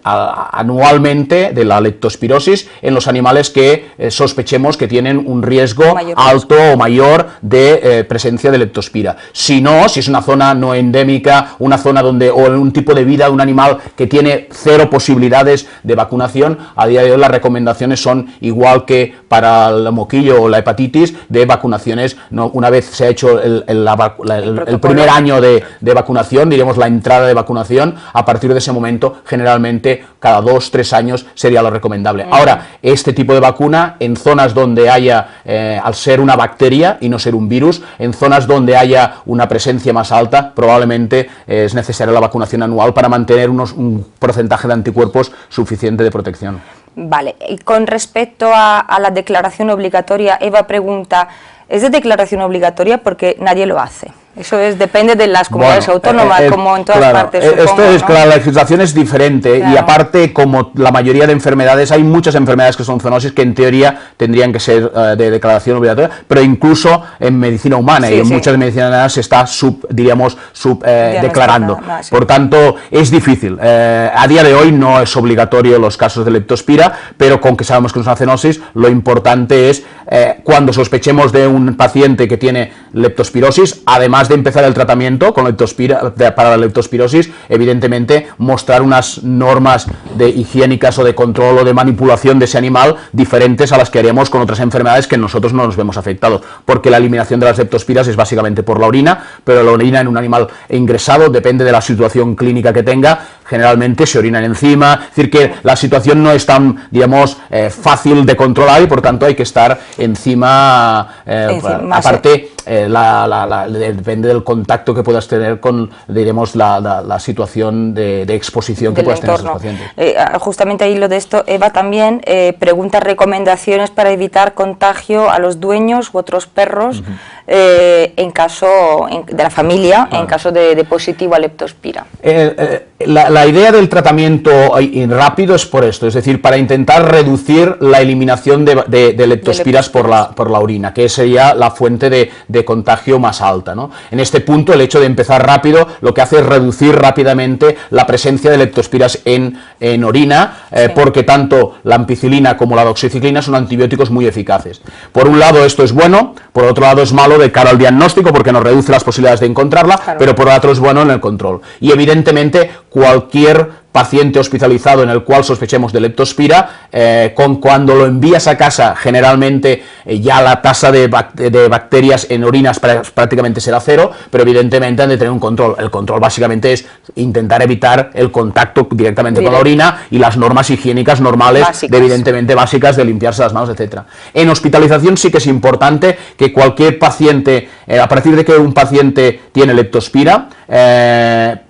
anualmente de la leptospirosis en los animales que sospechemos que tienen un riesgo alto o mayor de presencia de leptospira. Si no, si es una zona no endémica, una zona o un tipo de vida de un animal que tiene 0 posibilidades de vacunación, a día de hoy las recomendaciones son igual que para el moquillo o la hepatitis, de vacunaciones, una vez se ha hecho el primer año de vacunación, diríamos la entrada de vacunación, a partir de ese momento generalmente cada 2-3 años sería lo recomendable. Ahora, este tipo de vacuna en zonas donde haya, al ser una bacteria y no ser un virus, en zonas donde haya una presencia más alta, probablemente es necesaria la vacunación anual para mantener un porcentaje de anticuerpos suficiente de protección. Vale, y con respecto a la declaración obligatoria, Eva pregunta, ¿es de declaración obligatoria porque nadie lo hace? Eso depende de las comunidades autónomas, como en todas partes, supongo, esto es, ¿no? claro, la legislación es diferente, Claro. y aparte, como la mayoría de enfermedades, hay muchas enfermedades que son zoonosis que en teoría tendrían que ser de declaración obligatoria, pero incluso en medicina humana Sí, y en sí. muchas medicinas humanas se está declarando. No, sí. Por tanto, es difícil. A día de hoy no es obligatorio los casos de leptospira, pero con que sabemos que es una zoonosis, lo importante es cuando sospechemos de un paciente que tiene leptospirosis, además de empezar el tratamiento con para la leptospirosis, evidentemente mostrar unas normas higiénicas o de control o de manipulación de ese animal diferentes a las que haríamos con otras enfermedades que nosotros no nos vemos afectados, porque la eliminación de las leptospiras es básicamente por la orina, pero la orina en un animal ingresado depende de la situación clínica que tenga, generalmente se orinan encima, es decir que la situación no es tan, digamos, fácil de controlar y por tanto hay que estar encima, aparte depende del contacto que puedas tener con, diremos, la situación de exposición que puedas tener esos pacientes. Justamente ahí lo de esto, Eva también pregunta recomendaciones para evitar contagio a los dueños u otros perros en caso de la familia, en caso de positivo a leptospira. La idea del tratamiento rápido es por esto, es decir, para intentar reducir la eliminación de leptospiras por la orina, que sería la fuente de contagio más alta, ¿no? En este punto, el hecho de empezar rápido lo que hace es reducir rápidamente la presencia de leptospiras en orina, porque tanto la ampicilina como la doxiciclina son antibióticos muy eficaces. Por un lado esto es bueno, por otro lado es malo de cara al diagnóstico porque nos reduce las posibilidades de encontrarla, claro, pero por otro es bueno en el control. Y evidentemente cualquier paciente hospitalizado en el cual sospechemos de leptospira, cuando lo envías a casa, generalmente ya la tasa de bacterias en orinas prácticamente será cero, pero evidentemente han de tener un control. El control básicamente es intentar evitar el contacto directamente con la orina y las normas higiénicas normales, evidentemente básicas, de limpiarse las manos, etcétera. En hospitalización sí que es importante que cualquier paciente, a partir de que un paciente tiene leptospira,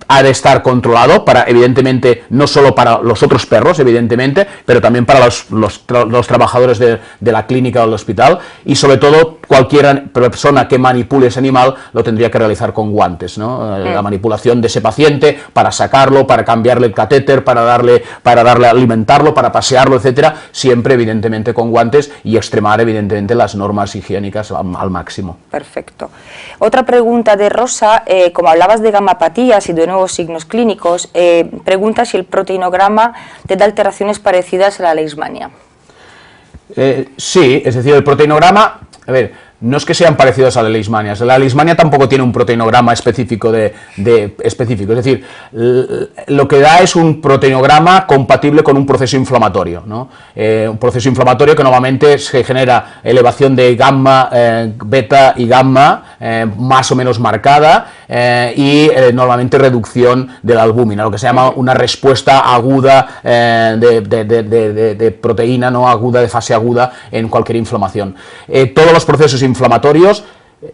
ha de estar controlado, evidentemente no solo para los otros perros, evidentemente, pero también para los trabajadores de la clínica o del hospital, y sobre todo cualquier persona que manipule ese animal lo tendría que realizar con guantes, ¿no? La manipulación de ese paciente para sacarlo, para cambiarle el catéter, para darle a alimentarlo, para pasearlo, etcétera, siempre evidentemente con guantes y extremar evidentemente las normas higiénicas al máximo. Perfecto. Otra pregunta de Rosa, como hablabas de gamapatías y de nuevos signos clínicos, pregunta si el proteinograma te da alteraciones parecidas a la leishmania. Sí, es decir, el proteinograma, a ver, no es que sean parecidos a la leishmania. La leishmania tampoco tiene un proteinograma específico, específico, es decir, lo que da es un proteinograma compatible con un proceso inflamatorio, ¿no? Un proceso inflamatorio que normalmente se genera elevación de gamma, beta y gamma más o menos marcada, y normalmente reducción de la albúmina, lo que se llama una respuesta aguda de proteína no aguda, de fase aguda en cualquier inflamación. Todos los procesos inflamatorios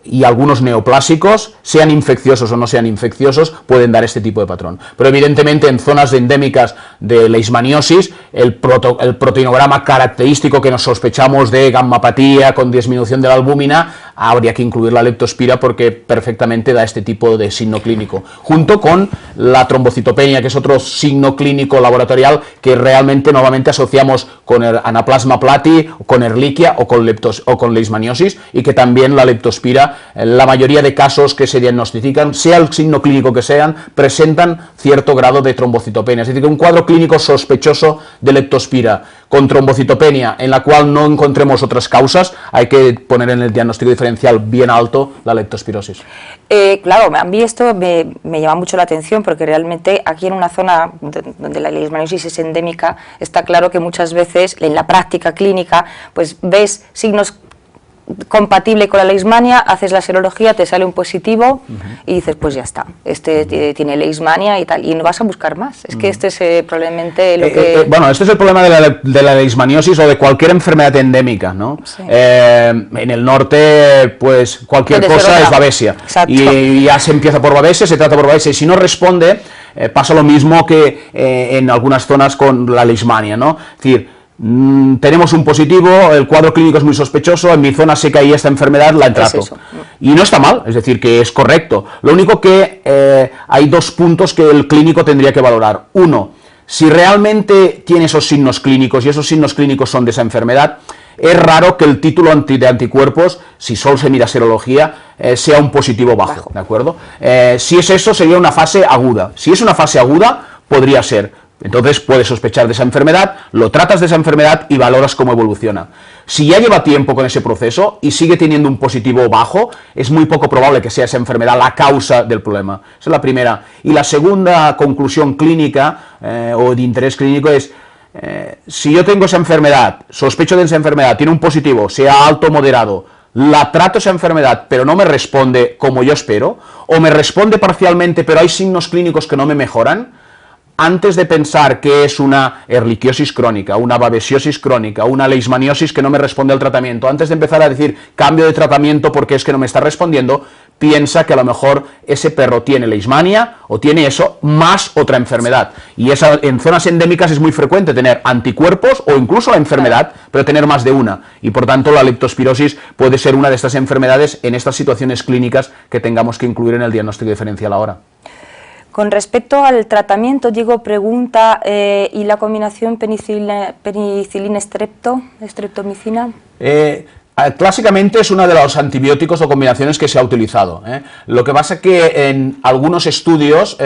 y algunos neoplásicos, sean infecciosos o no sean infecciosos, pueden dar este tipo de patrón. Pero evidentemente en zonas endémicas de leishmaniosis, el proteinograma característico que nos sospechamos de gammapatía con disminución de la albúmina, habría que incluir la leptospira porque perfectamente da este tipo de signo clínico, junto con la trombocitopenia, que es otro signo clínico laboratorial que realmente normalmente asociamos con el anaplasma plati, con Ehrlichia o con leishmaniosis, y que también la leptospira, la mayoría de casos que se diagnostican, sea el signo clínico que sean, presentan cierto grado de trombocitopenia. Es decir, que un cuadro clínico sospechoso de leptospira con trombocitopenia en la cual no encontremos otras causas, hay que poner en el diagnóstico diferencial bien alto la leptospirosis. Claro, a mí esto me llama mucho la atención porque realmente aquí en una zona donde la leishmaniosis es endémica, está claro que muchas veces en la práctica clínica pues ves signos compatible con la leishmania, haces la serología, te sale un positivo y dices, pues ya está, este tiene leishmania y tal, y no vas a buscar más. Es que este es probablemente lo que... bueno, este es el problema de la leishmaniosis o de cualquier enfermedad endémica, ¿no? Sí. En el norte, pues cualquier cosa es babesia. Y ya se empieza por babesia, se trata por babesia, y si no responde, pasa lo mismo que en algunas zonas con la leishmania, ¿no? Es decir, tenemos un positivo, el cuadro clínico es muy sospechoso, en mi zona sé que hay esta enfermedad, la trato. Y no está mal, es decir, que es correcto. Lo único que hay dos puntos que el clínico tendría que valorar. Uno, si realmente tiene esos signos clínicos y esos signos clínicos son de esa enfermedad, es raro que el título de anticuerpos, si solo se mira serología, sea un positivo bajo, ¿de acuerdo? Si es eso, sería una fase aguda. Si es una fase aguda, podría ser. Entonces puedes sospechar de esa enfermedad, lo tratas de esa enfermedad y valoras cómo evoluciona. Si ya lleva tiempo con ese proceso y sigue teniendo un positivo bajo, es muy poco probable que sea esa enfermedad la causa del problema. Esa es la primera. Y la segunda conclusión clínica o de interés clínico es, si yo tengo esa enfermedad, sospecho de esa enfermedad, tiene un positivo, sea alto o moderado, la trato esa enfermedad pero no me responde como yo espero, o me responde parcialmente pero hay signos clínicos que no me mejoran, antes de pensar que es una erliquiosis crónica, una babesiosis crónica, una leishmaniosis que no me responde al tratamiento, antes de empezar a decir cambio de tratamiento porque es que no me está respondiendo, piensa que a lo mejor ese perro tiene leishmania o tiene eso más otra enfermedad. Y esa, en zonas endémicas es muy frecuente tener anticuerpos o incluso la enfermedad, pero tener más de una. Y por tanto la leptospirosis puede ser una de estas enfermedades en estas situaciones clínicas que tengamos que incluir en el diagnóstico diferencial ahora. Con respecto al tratamiento, Diego pregunta, ¿y la combinación penicilina-streptomicina? Clásicamente es uno de los antibióticos o combinaciones que se ha utilizado. Lo que pasa es que en algunos estudios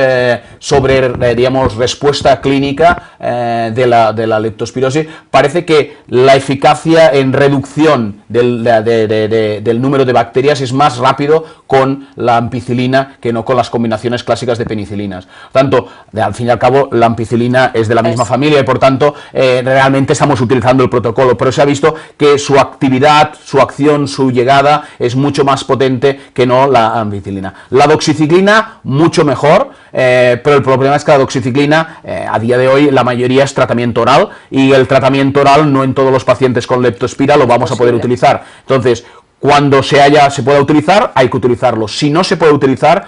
sobre, digamos, respuesta clínica de la leptospirosis, parece que la eficacia en reducción del número de bacterias es más rápido con la ampicilina que no con las combinaciones clásicas de penicilinas. Por tanto, al fin y al cabo, la ampicilina es de la misma familia y por tanto realmente estamos utilizando el protocolo, pero se ha visto que su actividad, su acción, su llegada es mucho más potente que no la ampicilina. La doxiciclina, mucho mejor, pero el problema es que la doxiciclina, a día de hoy, la mayoría es tratamiento oral, y el tratamiento oral no en todos los pacientes con leptospira lo vamos a poder utilizar. Entonces, cuando se pueda utilizar, hay que utilizarlo. Si no se puede utilizar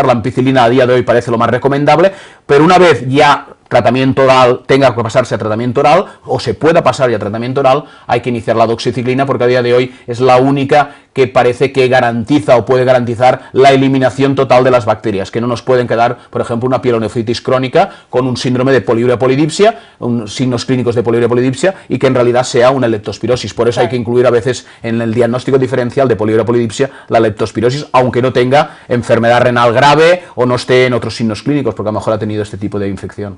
la ampicilina a día de hoy parece lo más recomendable, pero una vez ya tratamiento oral tenga que pasarse a tratamiento oral, o se pueda pasar ya a tratamiento oral, hay que iniciar la doxiciclina porque a día de hoy es la única que parece que garantiza o puede garantizar la eliminación total de las bacterias, que no nos pueden quedar, por ejemplo, una pielonefritis crónica con un síndrome de poliuria polidipsia, signos clínicos de poliuria polidipsia, y que en realidad sea una leptospirosis. Por eso hay que incluir a veces en el diagnóstico diferencial de poliuria polidipsia la leptospirosis, aunque no tenga enfermedad renal grave o no esté en otros signos clínicos, porque a lo mejor ha tenido este tipo de infección.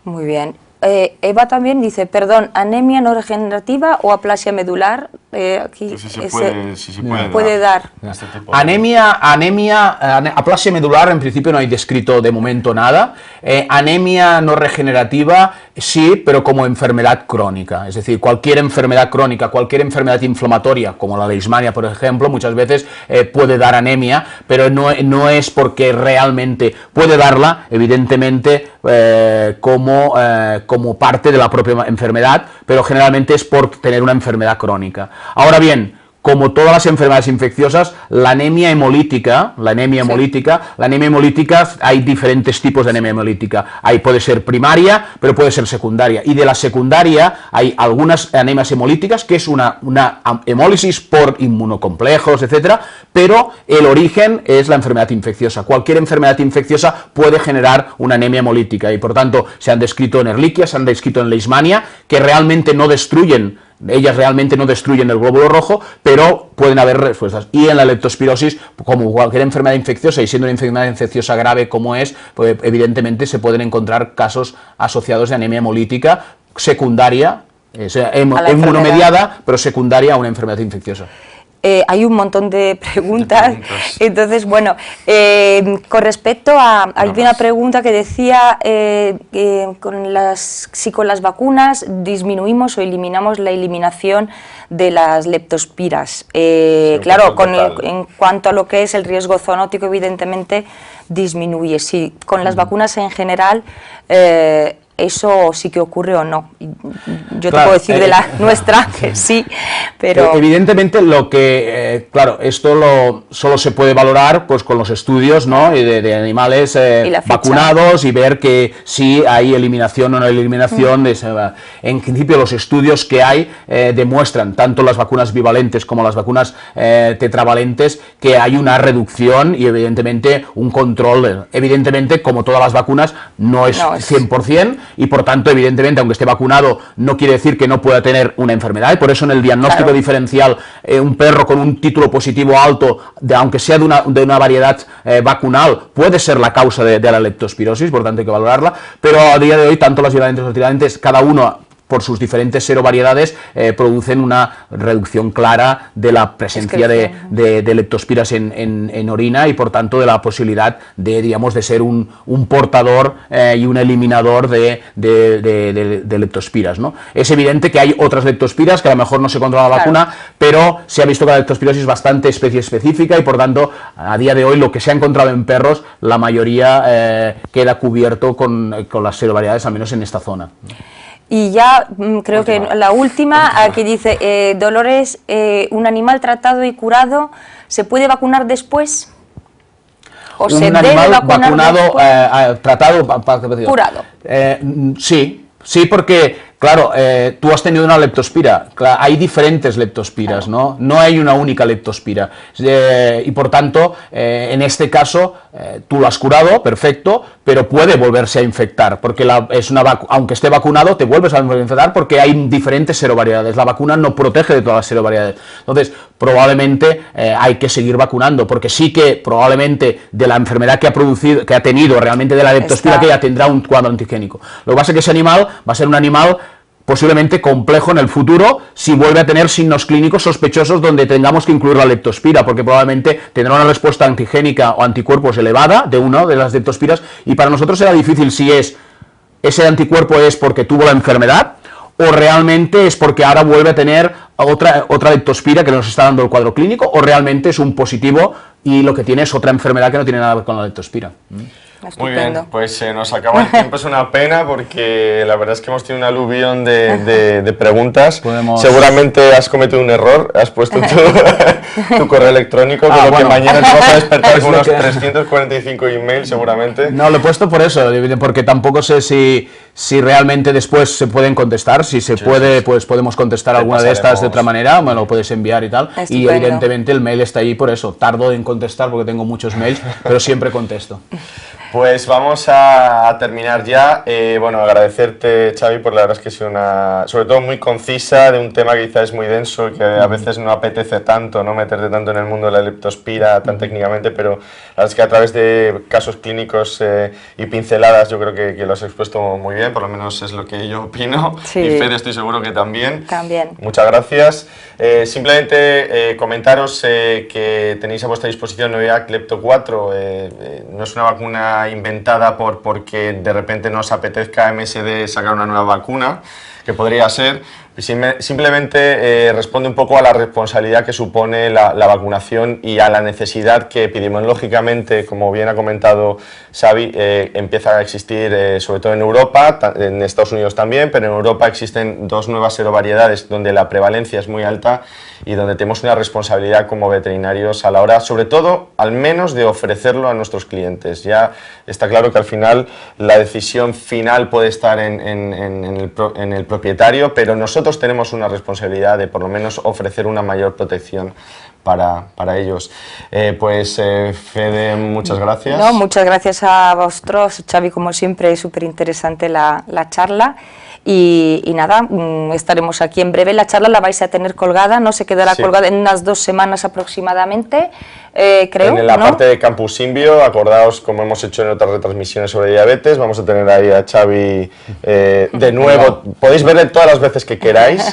Muy bien. Eva también dice, perdón, ¿anemia no regenerativa o aplasia medular? Aquí se puede dar. Este tipo Aplasia medular en principio no hay descrito de momento nada. Anemia no regenerativa sí, pero como enfermedad crónica. Es decir, cualquier enfermedad crónica, cualquier enfermedad inflamatoria, como la leishmania, por ejemplo, muchas veces puede dar anemia, pero no es porque realmente puede darla, evidentemente, como parte de la propia enfermedad, pero generalmente es por tener una enfermedad crónica. Ahora bien, como todas las enfermedades infecciosas, la anemia hemolítica, hay diferentes tipos de anemia hemolítica. Puede ser primaria, pero puede ser secundaria. Y de la secundaria hay algunas anemias hemolíticas, que es una hemólisis por inmunocomplejos, etcétera, pero el origen es la enfermedad infecciosa. Cualquier enfermedad infecciosa puede generar una anemia hemolítica y por tanto se han descrito en Ehrlichia, se han descrito en Leishmania, que realmente no destruyen. Ellas realmente no destruyen el glóbulo rojo, pero pueden haber respuestas. Y en la leptospirosis, como cualquier enfermedad infecciosa, y siendo una enfermedad infecciosa grave como es, pues evidentemente se pueden encontrar casos asociados de anemia hemolítica secundaria, inmunomediada, pero secundaria a una enfermedad infecciosa. Hay un montón de preguntas. Entonces, bueno, con respecto a... Hay una pregunta que decía si con las vacunas disminuimos o eliminamos la eliminación de las leptospiras. Claro, en cuanto a lo que es el riesgo zoonótico, evidentemente disminuye. Sí, con las vacunas en general eso sí que ocurre o no. Yo Claro, te puedo decir de la nuestra que sí, pero... Evidentemente lo que, claro, esto solo se puede valorar pues con los estudios, ¿no? de animales vacunados y ver que si hay eliminación o no hay eliminación. En principio los estudios que hay demuestran, tanto las vacunas bivalentes como las vacunas tetravalentes, que hay una reducción y evidentemente un control. Evidentemente, como todas las vacunas, no es 100%, y por tanto, evidentemente, aunque esté vacunado, no quiere decir que no pueda tener una enfermedad, y por eso en el diagnóstico diferencial, un perro con un título positivo alto, aunque sea de una variedad vacunal, puede ser la causa de la leptospirosis, por tanto hay que valorarla, pero a día de hoy, tanto las bivalentes como las tetravalentes, cada uno por sus diferentes serovariedades, producen una reducción clara de la presencia de leptospiras en orina, y por tanto de la posibilidad de, digamos, de ser un portador y un eliminador de leptospiras, ¿no? Es evidente que hay otras leptospiras que a lo mejor no se controla la vacuna, pero se ha visto que la leptospirosis es bastante especie específica, y por tanto a día de hoy lo que se ha encontrado en perros, la mayoría queda cubierto con las serovariedades, al menos en esta zona. Y ya creo que la última, aquí dice, Dolores, ¿un animal tratado y curado se puede vacunar después? ¿O se debe vacunar después? Tratado, curado. Sí, porque, claro, tú has tenido una leptospira, hay diferentes leptospiras, ¿no? No hay una única leptospira, y por tanto, en este caso, tú lo has curado, perfecto, pero puede volverse a infectar, porque aunque esté vacunado, te vuelves a infectar porque hay diferentes serovariedades. La vacuna no protege de todas las serovariedades. Entonces, probablemente hay que seguir vacunando, porque sí que probablemente de la enfermedad que ha tenido realmente de la leptospira, que ya tendrá un cuadro antigénico. Lo que pasa es que ese animal va a ser un animal posiblemente complejo en el futuro si vuelve a tener signos clínicos sospechosos donde tengamos que incluir la leptospira, porque probablemente tendrá una respuesta antigénica o anticuerpos elevada de una de las leptospiras, y para nosotros será difícil si ese anticuerpo es porque tuvo la enfermedad o realmente es porque ahora vuelve a tener otra leptospira que nos está dando el cuadro clínico, o realmente es un positivo y lo que tiene es otra enfermedad que no tiene nada que ver con la leptospira. Muy bien, pues nos acaba el tiempo, es una pena porque la verdad es que hemos tenido un aluvión de preguntas. Seguramente has cometido un error, has puesto tu correo electrónico, con lo que mañana te vas a despertar con unos 345 emails seguramente. No, lo he puesto por eso, porque tampoco sé si realmente después se pueden contestar. Si se puede, pues podemos contestar alguna de estas de otra manera, me lo puedes enviar y tal. Estupendo. Y evidentemente el mail está ahí por eso. Tardo en contestar porque tengo muchos mails, pero siempre contesto. Pues vamos a terminar ya. Bueno, agradecerte, Xavi, por la verdad es que es sobre todo muy concisa, de un tema que quizás es muy denso y que a veces no apetece tanto, no meterte tanto en el mundo de la leptospira tan técnicamente, pero la verdad es que a través de casos clínicos y pinceladas yo creo que lo has expuesto muy bien, por lo menos es lo que yo opino. Sí. Y Fede estoy seguro que también. También. Muchas gracias. Simplemente comentaros que tenéis a vuestra disposición Novavax Lepto 4, no es una vacuna inventada porque de repente nos apetezca MSD sacar una nueva vacuna, que podría ser. Simplemente responde un poco a la responsabilidad que supone la vacunación y a la necesidad que epidemiológicamente, como bien ha comentado Xavi, empieza a existir sobre todo en Europa, en Estados Unidos también, pero en Europa existen dos nuevas serovariedades donde la prevalencia es muy alta y donde tenemos una responsabilidad como veterinarios a la hora, sobre todo, al menos de ofrecerlo a nuestros clientes. Ya está claro que al final la decisión final puede estar en el propietario, pero nosotros tenemos una responsabilidad de por lo menos ofrecer una mayor protección para ellos. Fede, muchas gracias. No, muchas gracias a vosotros, Xavi, como siempre, es súper interesante la charla. Y nada, estaremos aquí en breve. La charla la vais a tener colgada, ¿no? Se quedará colgada en unas 2 semanas aproximadamente, creo. En la parte de Campus Simbio, acordaos, como hemos hecho en otras retransmisiones sobre diabetes, vamos a tener ahí a Xavi de nuevo. Podéis verle todas las veces que queráis.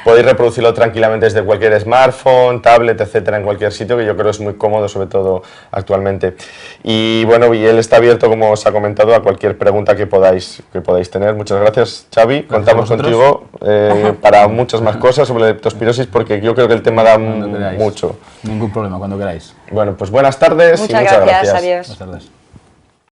Podéis reproducirlo tranquilamente desde cualquier smartphone, tablet, etcétera, en cualquier sitio, que yo creo es muy cómodo, sobre todo actualmente. Y bueno, y él está abierto, como os ha comentado, a cualquier pregunta que podáis tener. Muchas gracias, Xavi. Contamos contigo para muchas más cosas sobre la leptospirosis, porque yo creo que el tema da mucho. Ningún problema, cuando queráis. Bueno, pues buenas tardes. Muchas y muchas gracias. Adiós. Buenas tardes.